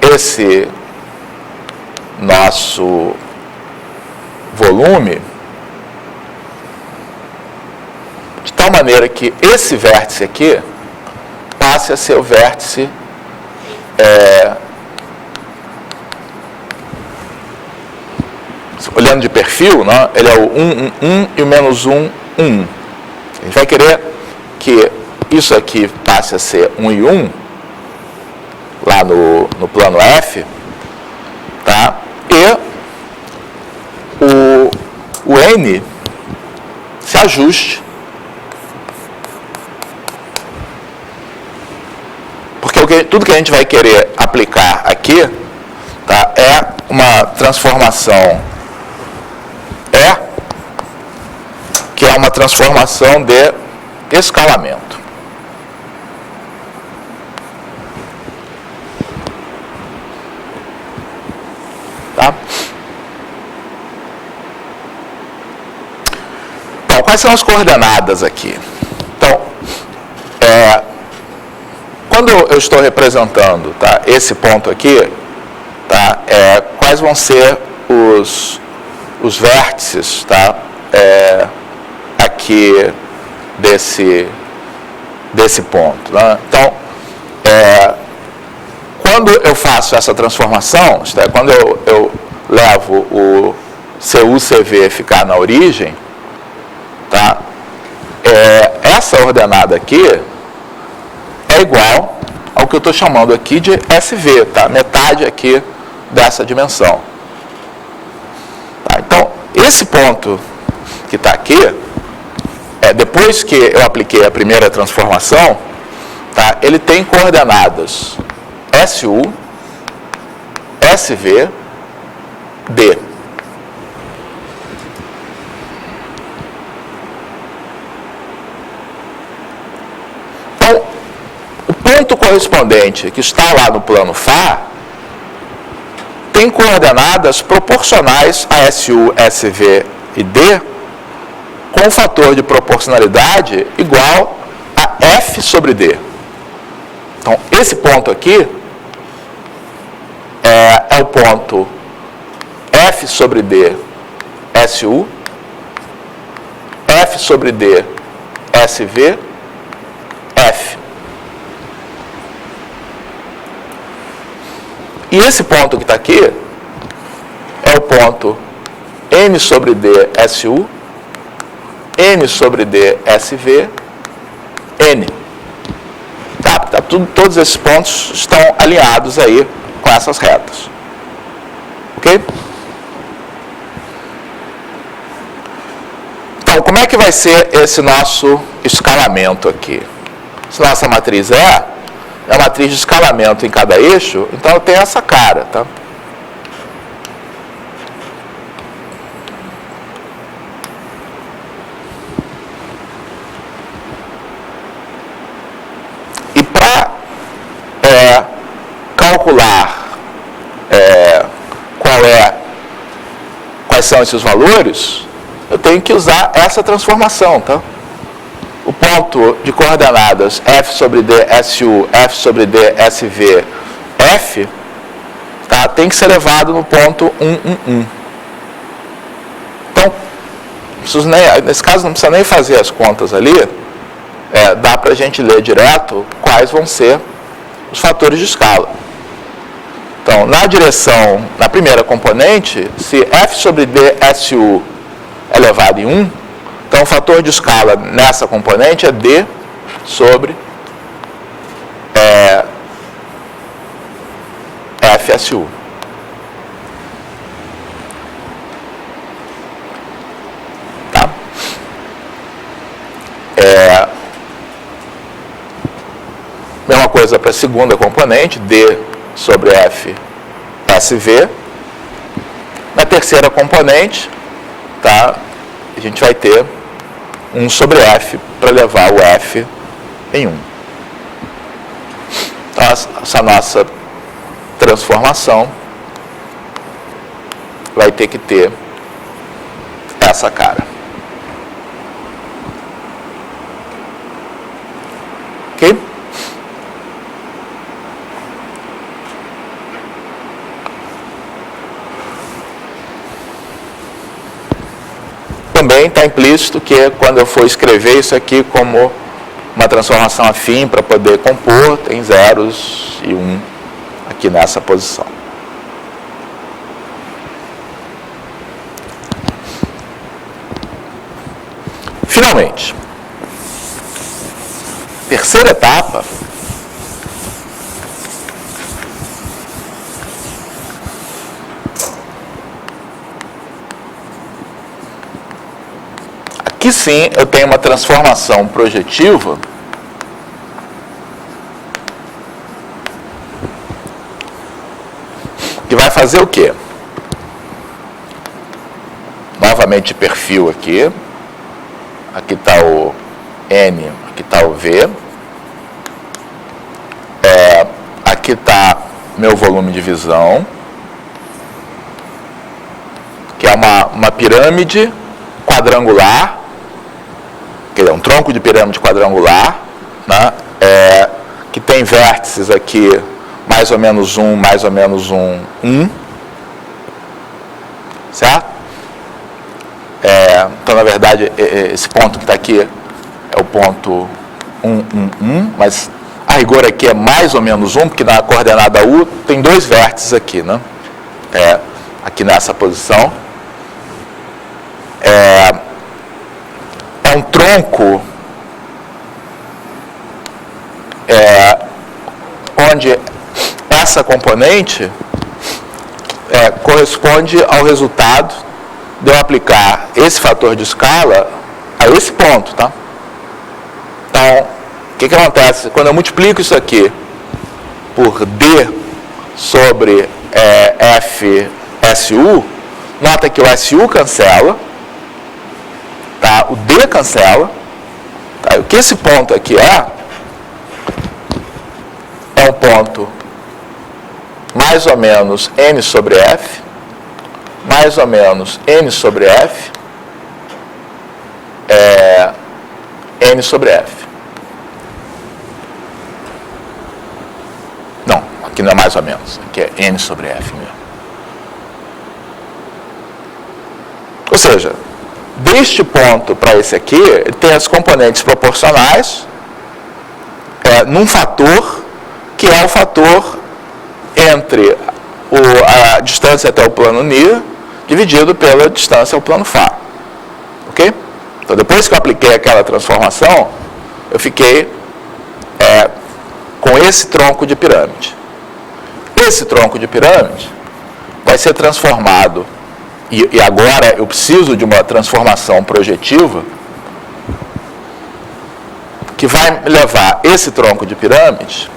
esse nosso volume de tal maneira que esse vértice aqui passe a ser o vértice olhando de perfil, né, ele é o 1, 1, 1 e o menos 1, 1. A gente vai querer que isso aqui passe a ser 1 e 1, lá no plano F, tá? E o N se ajuste, porque tudo que a gente vai querer aplicar aqui, tá, é uma transformação que é uma transformação de escalamento. Tá? Então, quais são as coordenadas aqui? Então, quando eu estou representando, tá, esse ponto aqui, tá, quais vão ser os vértices, tá, aqui desse ponto, né? Então, quando eu faço essa transformação, quando eu levo o CU-CV ficar na origem, tá, essa ordenada aqui é igual ao que eu estou chamando aqui de SV, tá? Metade aqui dessa dimensão. Tá? Então, esse ponto que está aqui, depois que eu apliquei a primeira transformação, tá, ele tem coordenadas SU, SV, D. Então, o ponto correspondente que está lá no plano Fá tem coordenadas proporcionais a SU, SV e D com o fator de proporcionalidade igual a F sobre D. Então, esse ponto aqui é o ponto F sobre D SU, F sobre D SV, F. E esse ponto que está aqui é o ponto N sobre D SU, N sobre D SV, N. Todos esses pontos estão alinhados aí com essas retas. Ok? Então, como é que vai ser esse nosso escalamento aqui? Se nossa matriz é uma matriz de escalamento em cada eixo, então eu tenho essa cara, tá? E para calcular quais são esses valores, eu tenho que usar essa transformação, tá? O ponto de coordenadas F sobre D SU, F sobre D SV, F, tá? Tem que ser levado no ponto 1, 1, 1. Então, nesse caso não precisa nem fazer as contas ali, dá para a gente ler direto quais vão ser os fatores de escala. Então, na primeira componente, se F sobre D SU é elevado em 1, então o fator de escala nessa componente é D sobre FSU. Tá? Mesma coisa para a segunda componente, D sobre F SV. Na terceira componente, tá? A gente vai ter 1 sobre F para levar o F em 1. Então, essa nossa transformação vai ter que ter essa cara. Ok? Também está implícito que quando eu for escrever isso aqui como uma transformação afim para poder compor, tem zeros e 1 aqui nessa posição. Finalmente, terceira etapa, aqui sim eu tenho uma transformação projetiva que vai fazer o quê? Novamente perfil aqui. Aqui está o N, aqui está o V. Aqui está meu volume de visão, que é uma pirâmide quadrangular, quer dizer, um tronco de pirâmide quadrangular, né? Que tem vértices aqui, mais ou menos 1, mais ou menos 1, 1. Certo? Então, na verdade, esse ponto que está aqui é o ponto 1, 1, 1, mas a rigor aqui é mais ou menos 1, porque na coordenada U tem 2 vértices aqui, né? Aqui nessa posição. É um tronco onde essa componente corresponde ao resultado de eu aplicar esse fator de escala a esse ponto, tá? Então, o que acontece? Quando eu multiplico isso aqui por D sobre FSU, nota que o SU cancela, tá? O D cancela, tá? O que esse ponto aqui é um ponto mais ou menos N sobre F, mais ou menos N sobre F, N sobre F. Não, aqui não é mais ou menos, aqui é N sobre F mesmo. Ou seja, deste ponto para esse aqui, ele tem as componentes proporcionais num fator que é o fator entre a distância até o plano NIR dividido pela distância ao plano Φ. Ok? Então, depois que eu apliquei aquela transformação, eu fiquei com esse tronco de pirâmide. Esse tronco de pirâmide vai ser transformado, e agora eu preciso de uma transformação projetiva que vai levar esse tronco de pirâmide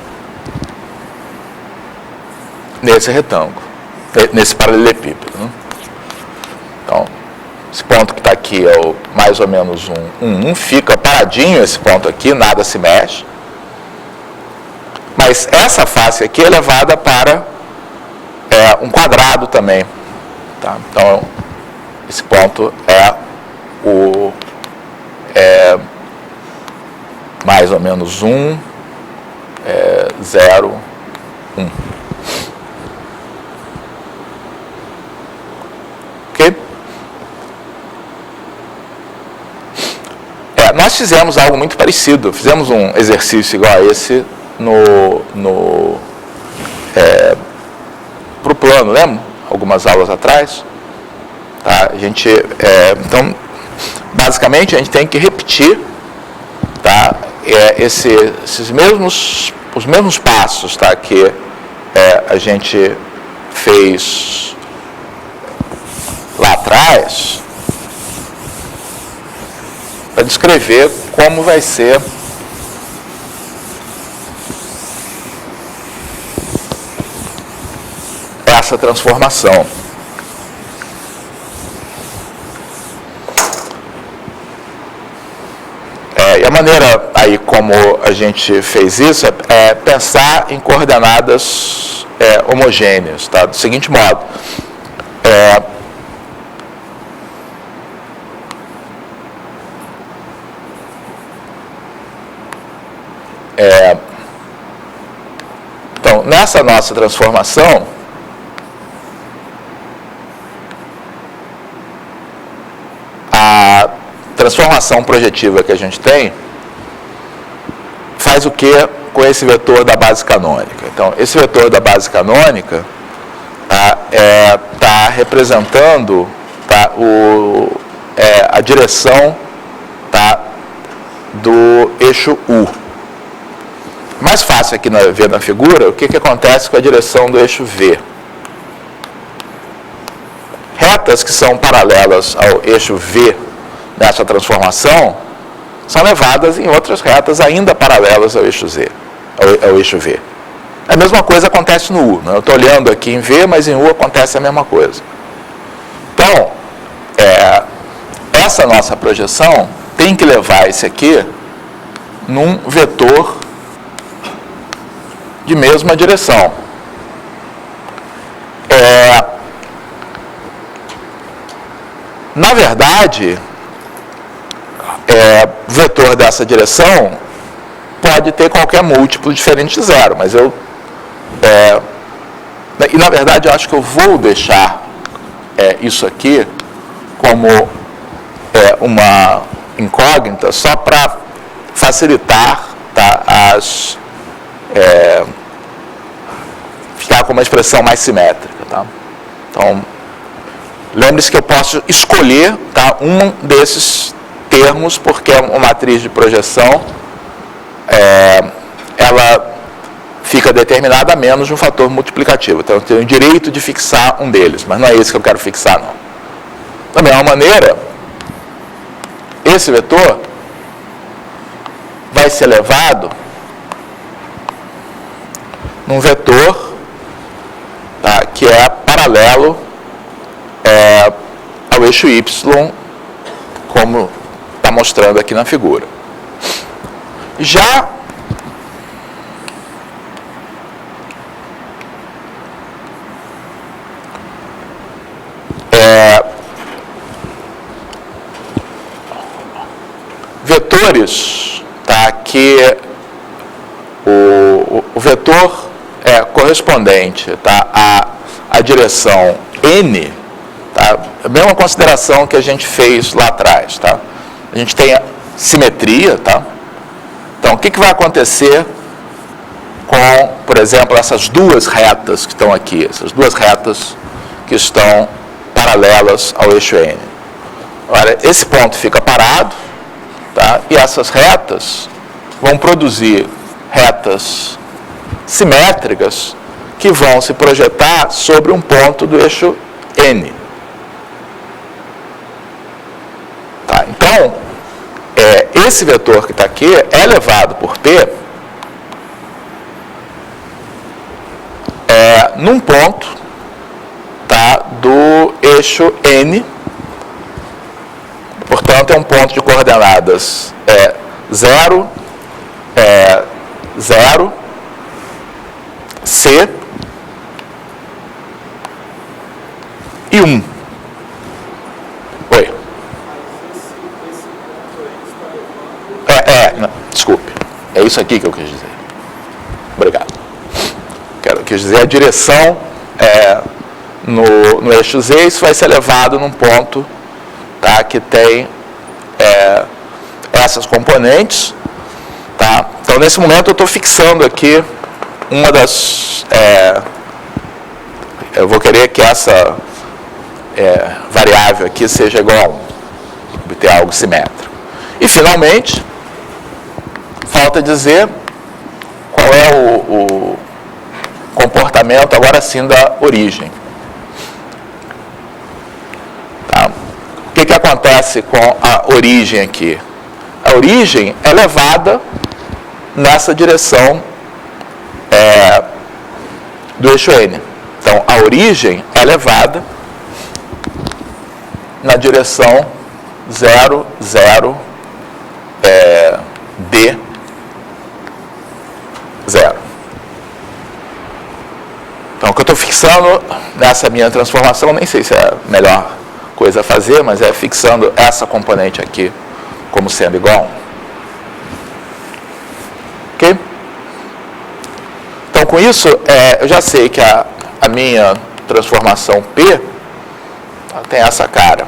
nesse retângulo, nesse paralelepípedo. Né? Então, esse ponto que está aqui é o mais ou menos 1, fica paradinho esse ponto aqui, nada se mexe. Mas essa face aqui é levada para um quadrado também. Tá? Então, esse ponto é o mais ou menos 1, 0, 1. Ok? Nós fizemos algo muito parecido. Fizemos um exercício igual a esse para o plano, lembra? Algumas aulas atrás. Tá? A gente, então, basicamente, a gente tem que repetir, tá? Os mesmos passos, tá? Que a gente fez lá atrás para descrever como vai ser essa transformação. E a maneira aí como a gente fez isso é pensar em coordenadas homogêneas, tá? Do seguinte modo, então, nessa nossa transformação, a transformação projetiva que a gente tem faz o que com esse vetor da base canônica? Então, esse vetor da base canônica está representando a direção do eixo U. Mais fácil aqui ver na figura o que acontece com a direção do eixo V. Retas que são paralelas ao eixo V nessa transformação são levadas em outras retas ainda paralelas ao eixo Z, ao eixo V. A mesma coisa acontece no U. Né? Eu estou olhando aqui em V, mas em U acontece a mesma coisa. Então, essa nossa projeção tem que levar esse aqui num vetor de mesma direção. Na verdade, o vetor dessa direção pode ter qualquer múltiplo diferente de zero, mas e na verdade eu acho que eu vou deixar isso aqui como uma incógnita só para facilitar, tá, ficar com uma expressão mais simétrica. Tá? Então, lembre-se que eu posso escolher, tá, um desses termos, porque uma matriz de projeção ela fica determinada a menos de um fator multiplicativo. Então, eu tenho o direito de fixar um deles, mas não é esse que eu quero fixar, não. Da mesma maneira, esse vetor vai ser levado num vetor, tá, que é paralelo ao eixo Y, como está mostrando aqui na figura. Já vetores, tá, que o vetor correspondente, tá, à direção n, tá, é a mesma consideração que a gente fez lá atrás. Tá? A gente tem a simetria. Tá? Então, o que vai acontecer com, por exemplo, essas duas retas que estão aqui, essas duas retas que estão paralelas ao eixo n? Olha, esse ponto fica parado, tá? E essas retas vão produzir retas simétricas que vão se projetar sobre um ponto do eixo n. Tá? Então, esse vetor que está aqui é elevado por p num ponto, tá, do eixo n. Portanto, é um ponto de coordenadas 0, 0, C e 1. Oi. Não, desculpe. É isso aqui que eu quis dizer. Obrigado. Quis dizer a direção no eixo Z, isso vai ser elevado num ponto, tá, que tem essas componentes. Tá? Então, nesse momento, eu estou fixando aqui uma das... eu vou querer que essa variável aqui seja igual a 1, obter algo simétrico. E, finalmente, falta dizer qual é o comportamento, agora sim, da origem. Tá? O que acontece com a origem aqui? A origem é levada nessa direção do eixo n. Então, a origem é levada na direção 0, 0, D, 0. Então, o que eu estou fixando nessa minha transformação, nem sei se é a melhor coisa a fazer, mas é fixando essa componente aqui como sendo igual a 1. Ok? Então, com isso, eu já sei que a minha transformação P tem essa cara.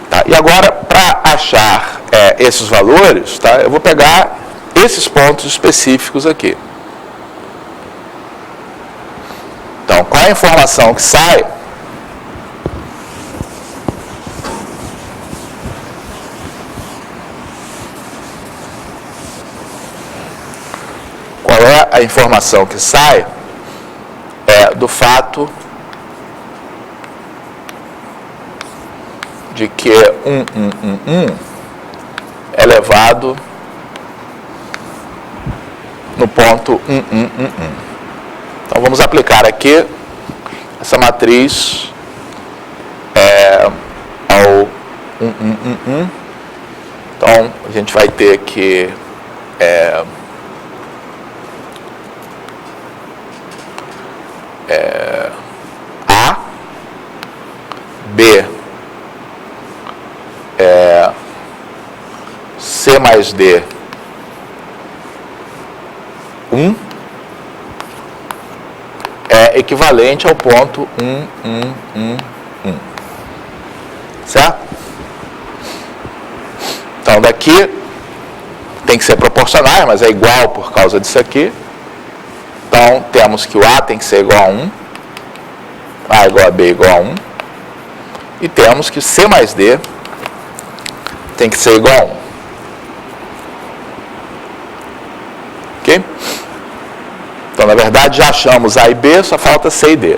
Tá, e agora, para achar esses valores, tá, eu vou pegar esses pontos específicos aqui. Então, qual é a informação que sai? Qual é a informação que sai do fato de que 1 é elevado no ponto 1. Então, vamos aplicar aqui essa matriz ao 1. Então, a gente vai ter que A, B, C mais D, 1, é equivalente ao ponto 1. Certo? Então, daqui tem que ser proporcional, mas é igual por causa disso aqui. Então, temos que o A tem que ser igual a 1, A igual a B igual a 1, e temos que C mais D tem que ser igual a 1. Ok? Então, na verdade, já achamos A e B, só falta C e D.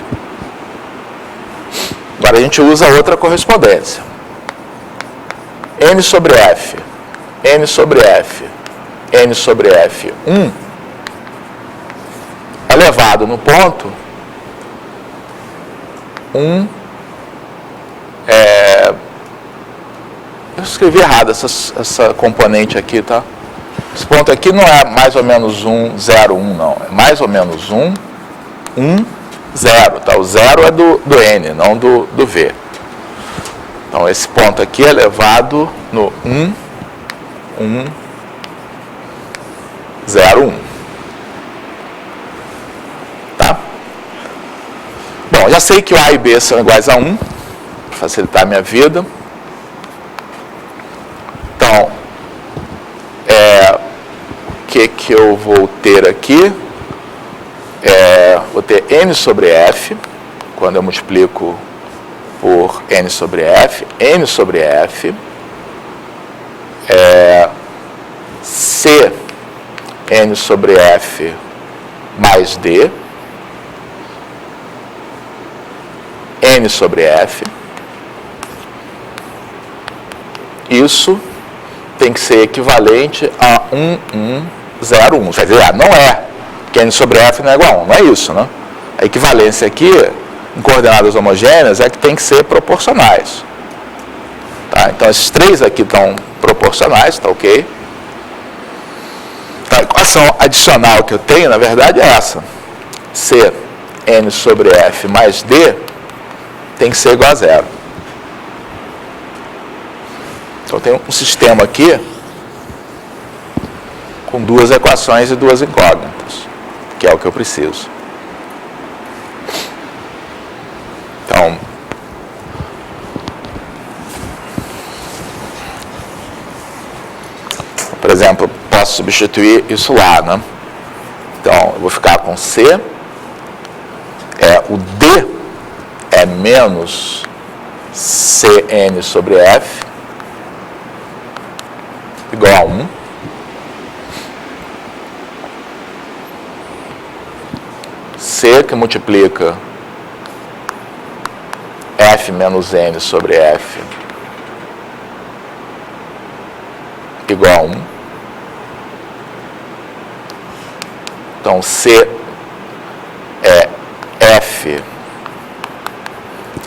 Agora, a gente usa outra correspondência. N sobre F, N sobre F, N sobre F, 1 elevado no ponto 1. escrevi errado essa componente aqui, tá? Esse ponto aqui não é mais ou menos 1, 0, 1, não. É mais ou menos 1, 1, 0. Tá? O 0 é do N, não do V. Então, esse ponto aqui é elevado no 1, 1, 0, 1. Tá? Bom, já sei que o A e B são iguais a 1, para facilitar a minha vida. Então, o que eu vou ter aqui? Vou ter N sobre F, quando eu multiplico por N sobre F, N sobre F, C, N sobre F mais D, N sobre F. Isso tem que ser equivalente a 1, 1, 0, 1. Quer dizer, não é, porque N sobre F não é igual a 1, não é isso, né? A equivalência aqui, em coordenadas homogêneas, é que tem que ser proporcionais. Tá? Então, esses três aqui estão proporcionais, tá ok? Então, a equação adicional que eu tenho, na verdade, é essa. C, N sobre F mais D tem que ser igual a 0. Então, eu tenho um sistema aqui com duas equações e duas incógnitas, que é o que eu preciso. Então, por exemplo, posso substituir isso lá, né? Então, eu vou ficar com C, o D é menos Cn sobre F, igual a 1. C que multiplica F menos N sobre F igual a 1. Então, C é F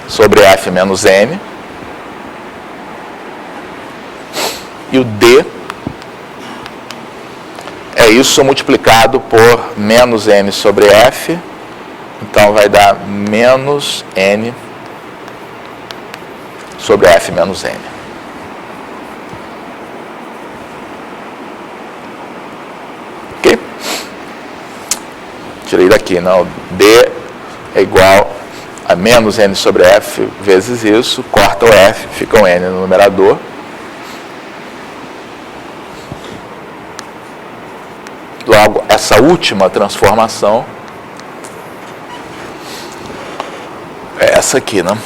sobre F menos N. E o D é isso multiplicado por menos N sobre F. Então, vai dar menos N sobre F menos N. Ok? Tirei daqui, não. D é igual a menos N sobre F vezes isso. Corta o F, fica o N no numerador. Logo, essa última transformação é essa aqui, né?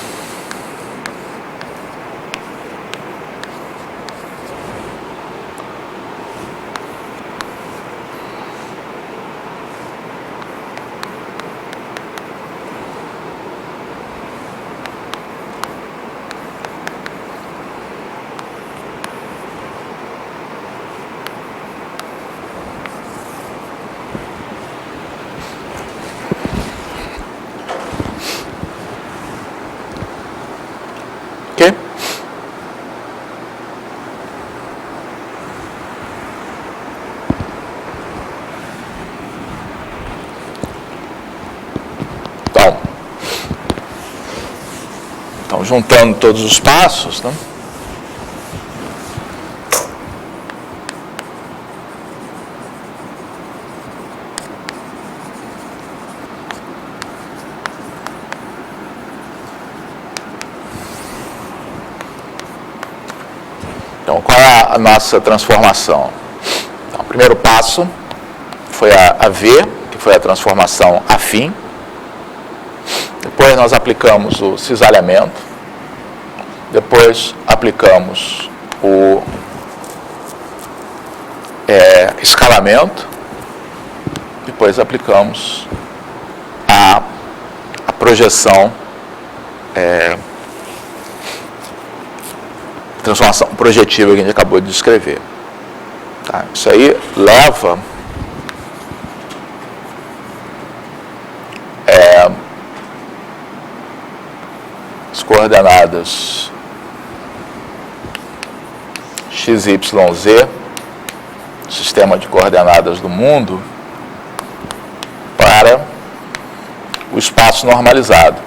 Ok? Então, juntando todos os passos, né? Então, qual é a nossa transformação? Então, o primeiro passo foi a V, que foi a transformação afim. Depois nós aplicamos o cisalhamento. Depois aplicamos o escalamento. Depois aplicamos a projeção, transformação projetiva que a gente acabou de descrever. Tá? Isso aí leva as coordenadas XYZ, sistema de coordenadas do mundo, para o espaço normalizado.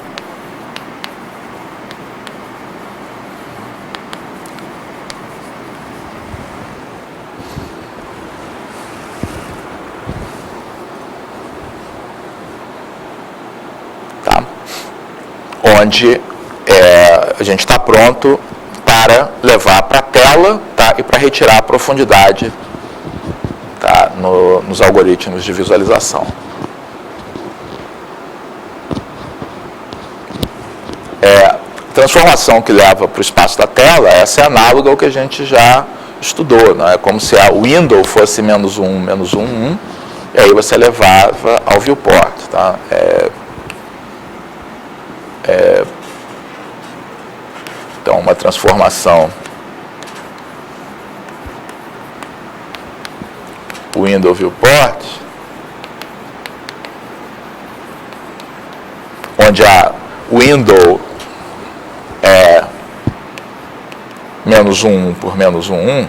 Tá? Onde a gente está pronto para levar para a tela, tá? E para retirar a profundidade, tá? Nos algoritmos de visualização. Transformação que leva para o espaço da tela, essa é análoga ao que a gente já estudou, né? É como se a window fosse -1, -1, 1, e aí você levava ao viewport, tá? Então, uma transformação window viewport, onde a window é -1 por -1, 1,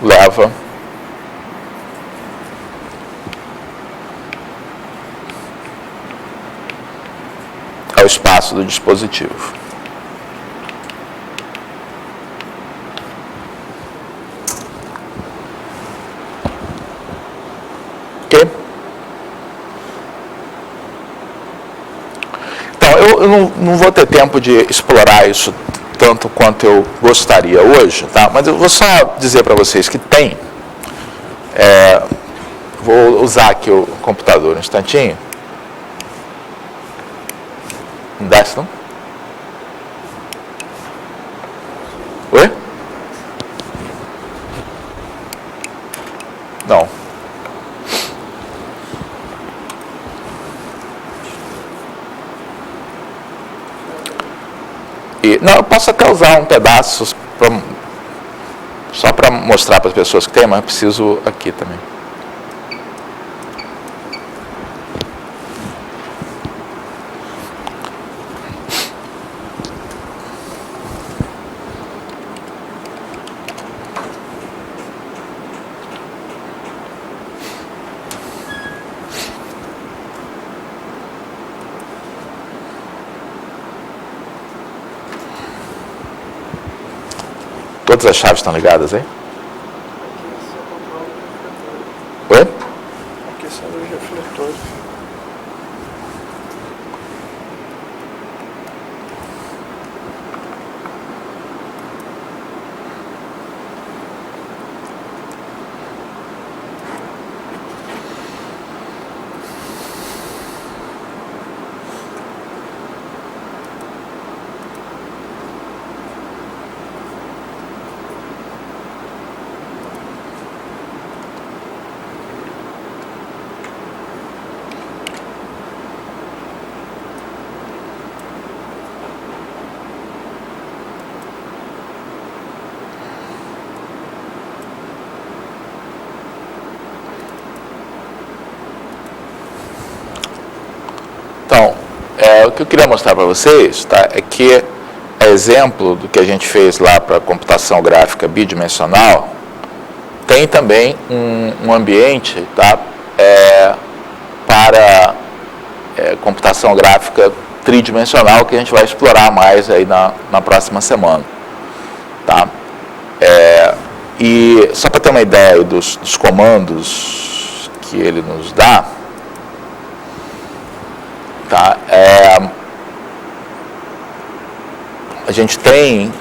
leva ao espaço do dispositivo. Ok? Então, eu não vou ter tempo de explorar isso tanto quanto eu gostaria hoje, tá? Mas eu vou só dizer para vocês que tem. Vou usar aqui o computador um instantinho. Não desce, não? Oi? Não. Não, eu posso até usar um pedaço só para mostrar para as pessoas que tem, mas preciso aqui também. Todas as chaves estão ligadas aí? Oi? Aqui são os refletores. Então, o que eu queria mostrar para vocês, tá, é que, exemplo do que a gente fez lá para computação gráfica bidimensional, tem também um ambiente, tá, para computação gráfica tridimensional, que a gente vai explorar mais aí na próxima semana. Tá? E só para ter uma ideia dos comandos que ele nos dá, tá? A gente tem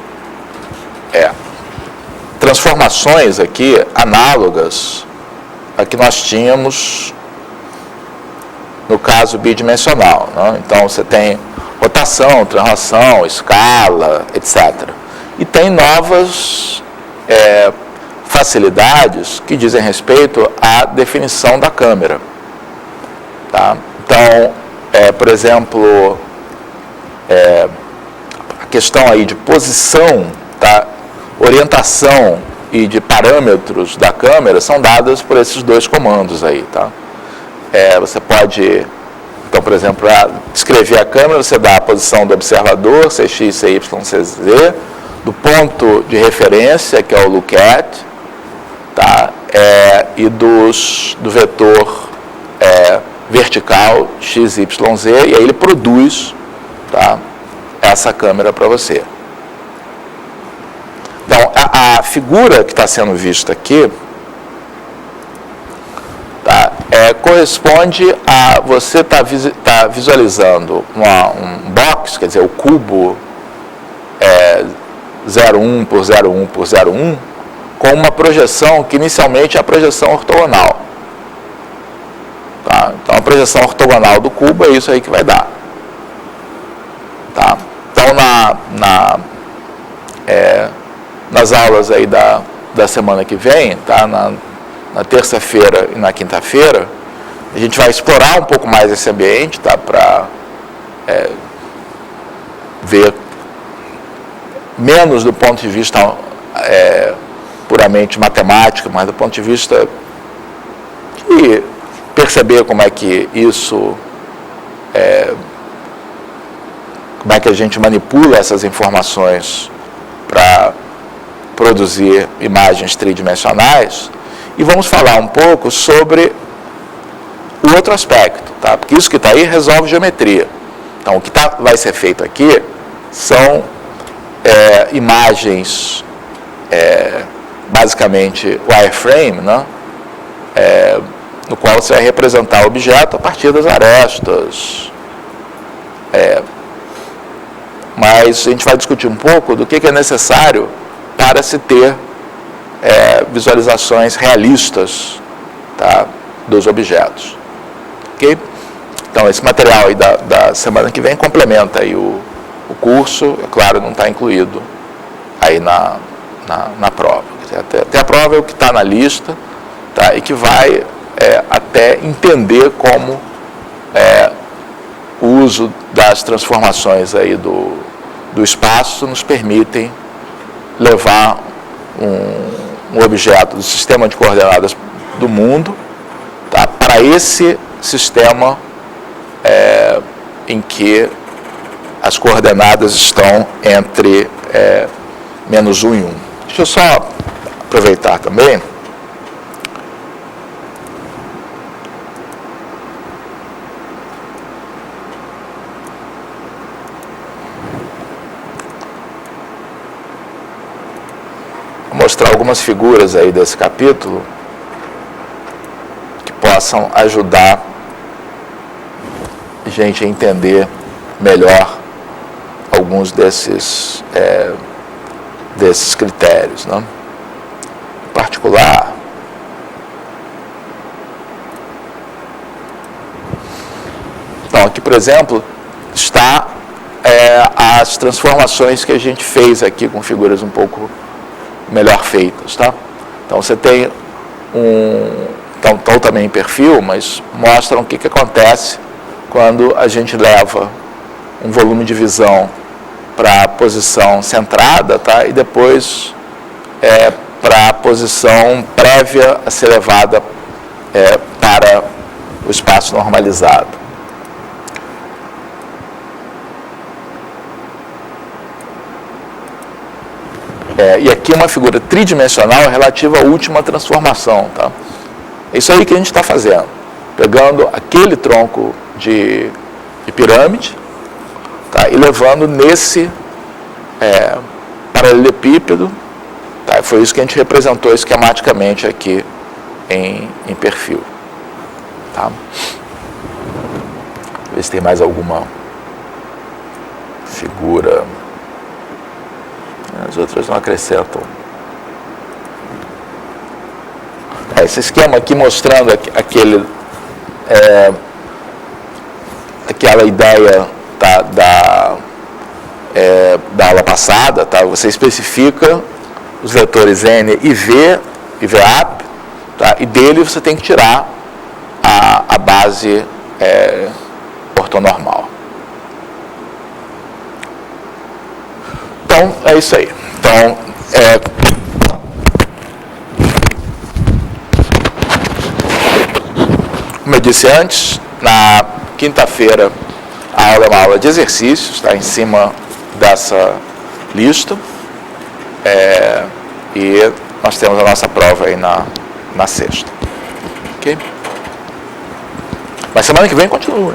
transformações aqui análogas a que nós tínhamos no caso bidimensional, né? Então você tem rotação, translação, escala, etc. E tem novas facilidades que dizem respeito à definição da câmera. Tá? Então, por exemplo, a questão aí de posição, tá? Orientação e de parâmetros da câmera são dadas por esses dois comandos aí. Tá? Você pode, então, por exemplo, para descrever a câmera, você dá a posição do observador, CX, CY, CZ, do ponto de referência, que é o lookat, tá? E do vetor vertical XYZ, e aí ele produz, tá, essa câmera para você. Então, a figura que está sendo vista aqui, tá, corresponde a você tá visualizando um box, quer dizer, o cubo 0,1 por 0,1 por 0,1, com uma projeção que inicialmente é a projeção ortogonal. Tá? Então, a projeção ortogonal do cubo é isso aí que vai dar. Tá? Então, nas aulas aí da semana que vem, tá? Na terça-feira e na quinta-feira, a gente vai explorar um pouco mais esse ambiente, tá? Para ver menos do ponto de vista puramente matemático, mas do ponto de vista de perceber como é que isso, como é que a gente manipula essas informações para produzir imagens tridimensionais, e vamos falar um pouco sobre o outro aspecto, tá? Porque isso que está aí resolve geometria. Então, o que vai ser feito aqui são imagens, basicamente wireframe, né? No qual você vai representar o objeto a partir das arestas. Mas a gente vai discutir um pouco do que é necessário para se ter visualizações realistas, tá, dos objetos. Ok? Então, esse material aí da semana que vem complementa aí o curso, é claro, não está incluído aí na prova. Até a prova é o que está na lista, tá, e que vai até entender como o uso das transformações aí do espaço nos permitem levar um objeto do sistema de coordenadas do mundo, tá, para esse sistema em que as coordenadas estão entre -1 e 1. Deixa eu só aproveitar também. Vou mostrar algumas figuras aí desse capítulo que possam ajudar a gente a entender melhor alguns desses critérios, né? Em particular, então, aqui, por exemplo, está as transformações que a gente fez aqui com figuras um pouco melhor feitas, tá? Então, você tem estão também em perfil, mas mostram o que acontece quando a gente leva um volume de visão para a posição centrada, tá? E depois para a posição prévia a ser levada para o espaço normalizado. E aqui uma figura tridimensional relativa à última transformação, tá? É isso aí que a gente está fazendo, pegando aquele tronco de pirâmide, tá, e levando nesse paralelepípedo, tá, foi isso que a gente representou esquematicamente aqui em perfil. Tá? Ver se tem mais alguma figura. As outras não acrescentam. Esse esquema aqui mostrando aquela ideia, tá, da aula passada, tá? Você especifica os vetores N e V, e VAP, tá? E dele você tem que tirar a base ortonormal. Então, é isso aí. Então, como eu disse antes, na quinta-feira a aula é uma aula de exercícios, está em cima dessa lista. E nós temos a nossa prova aí na sexta. Ok? Mas semana que vem continua.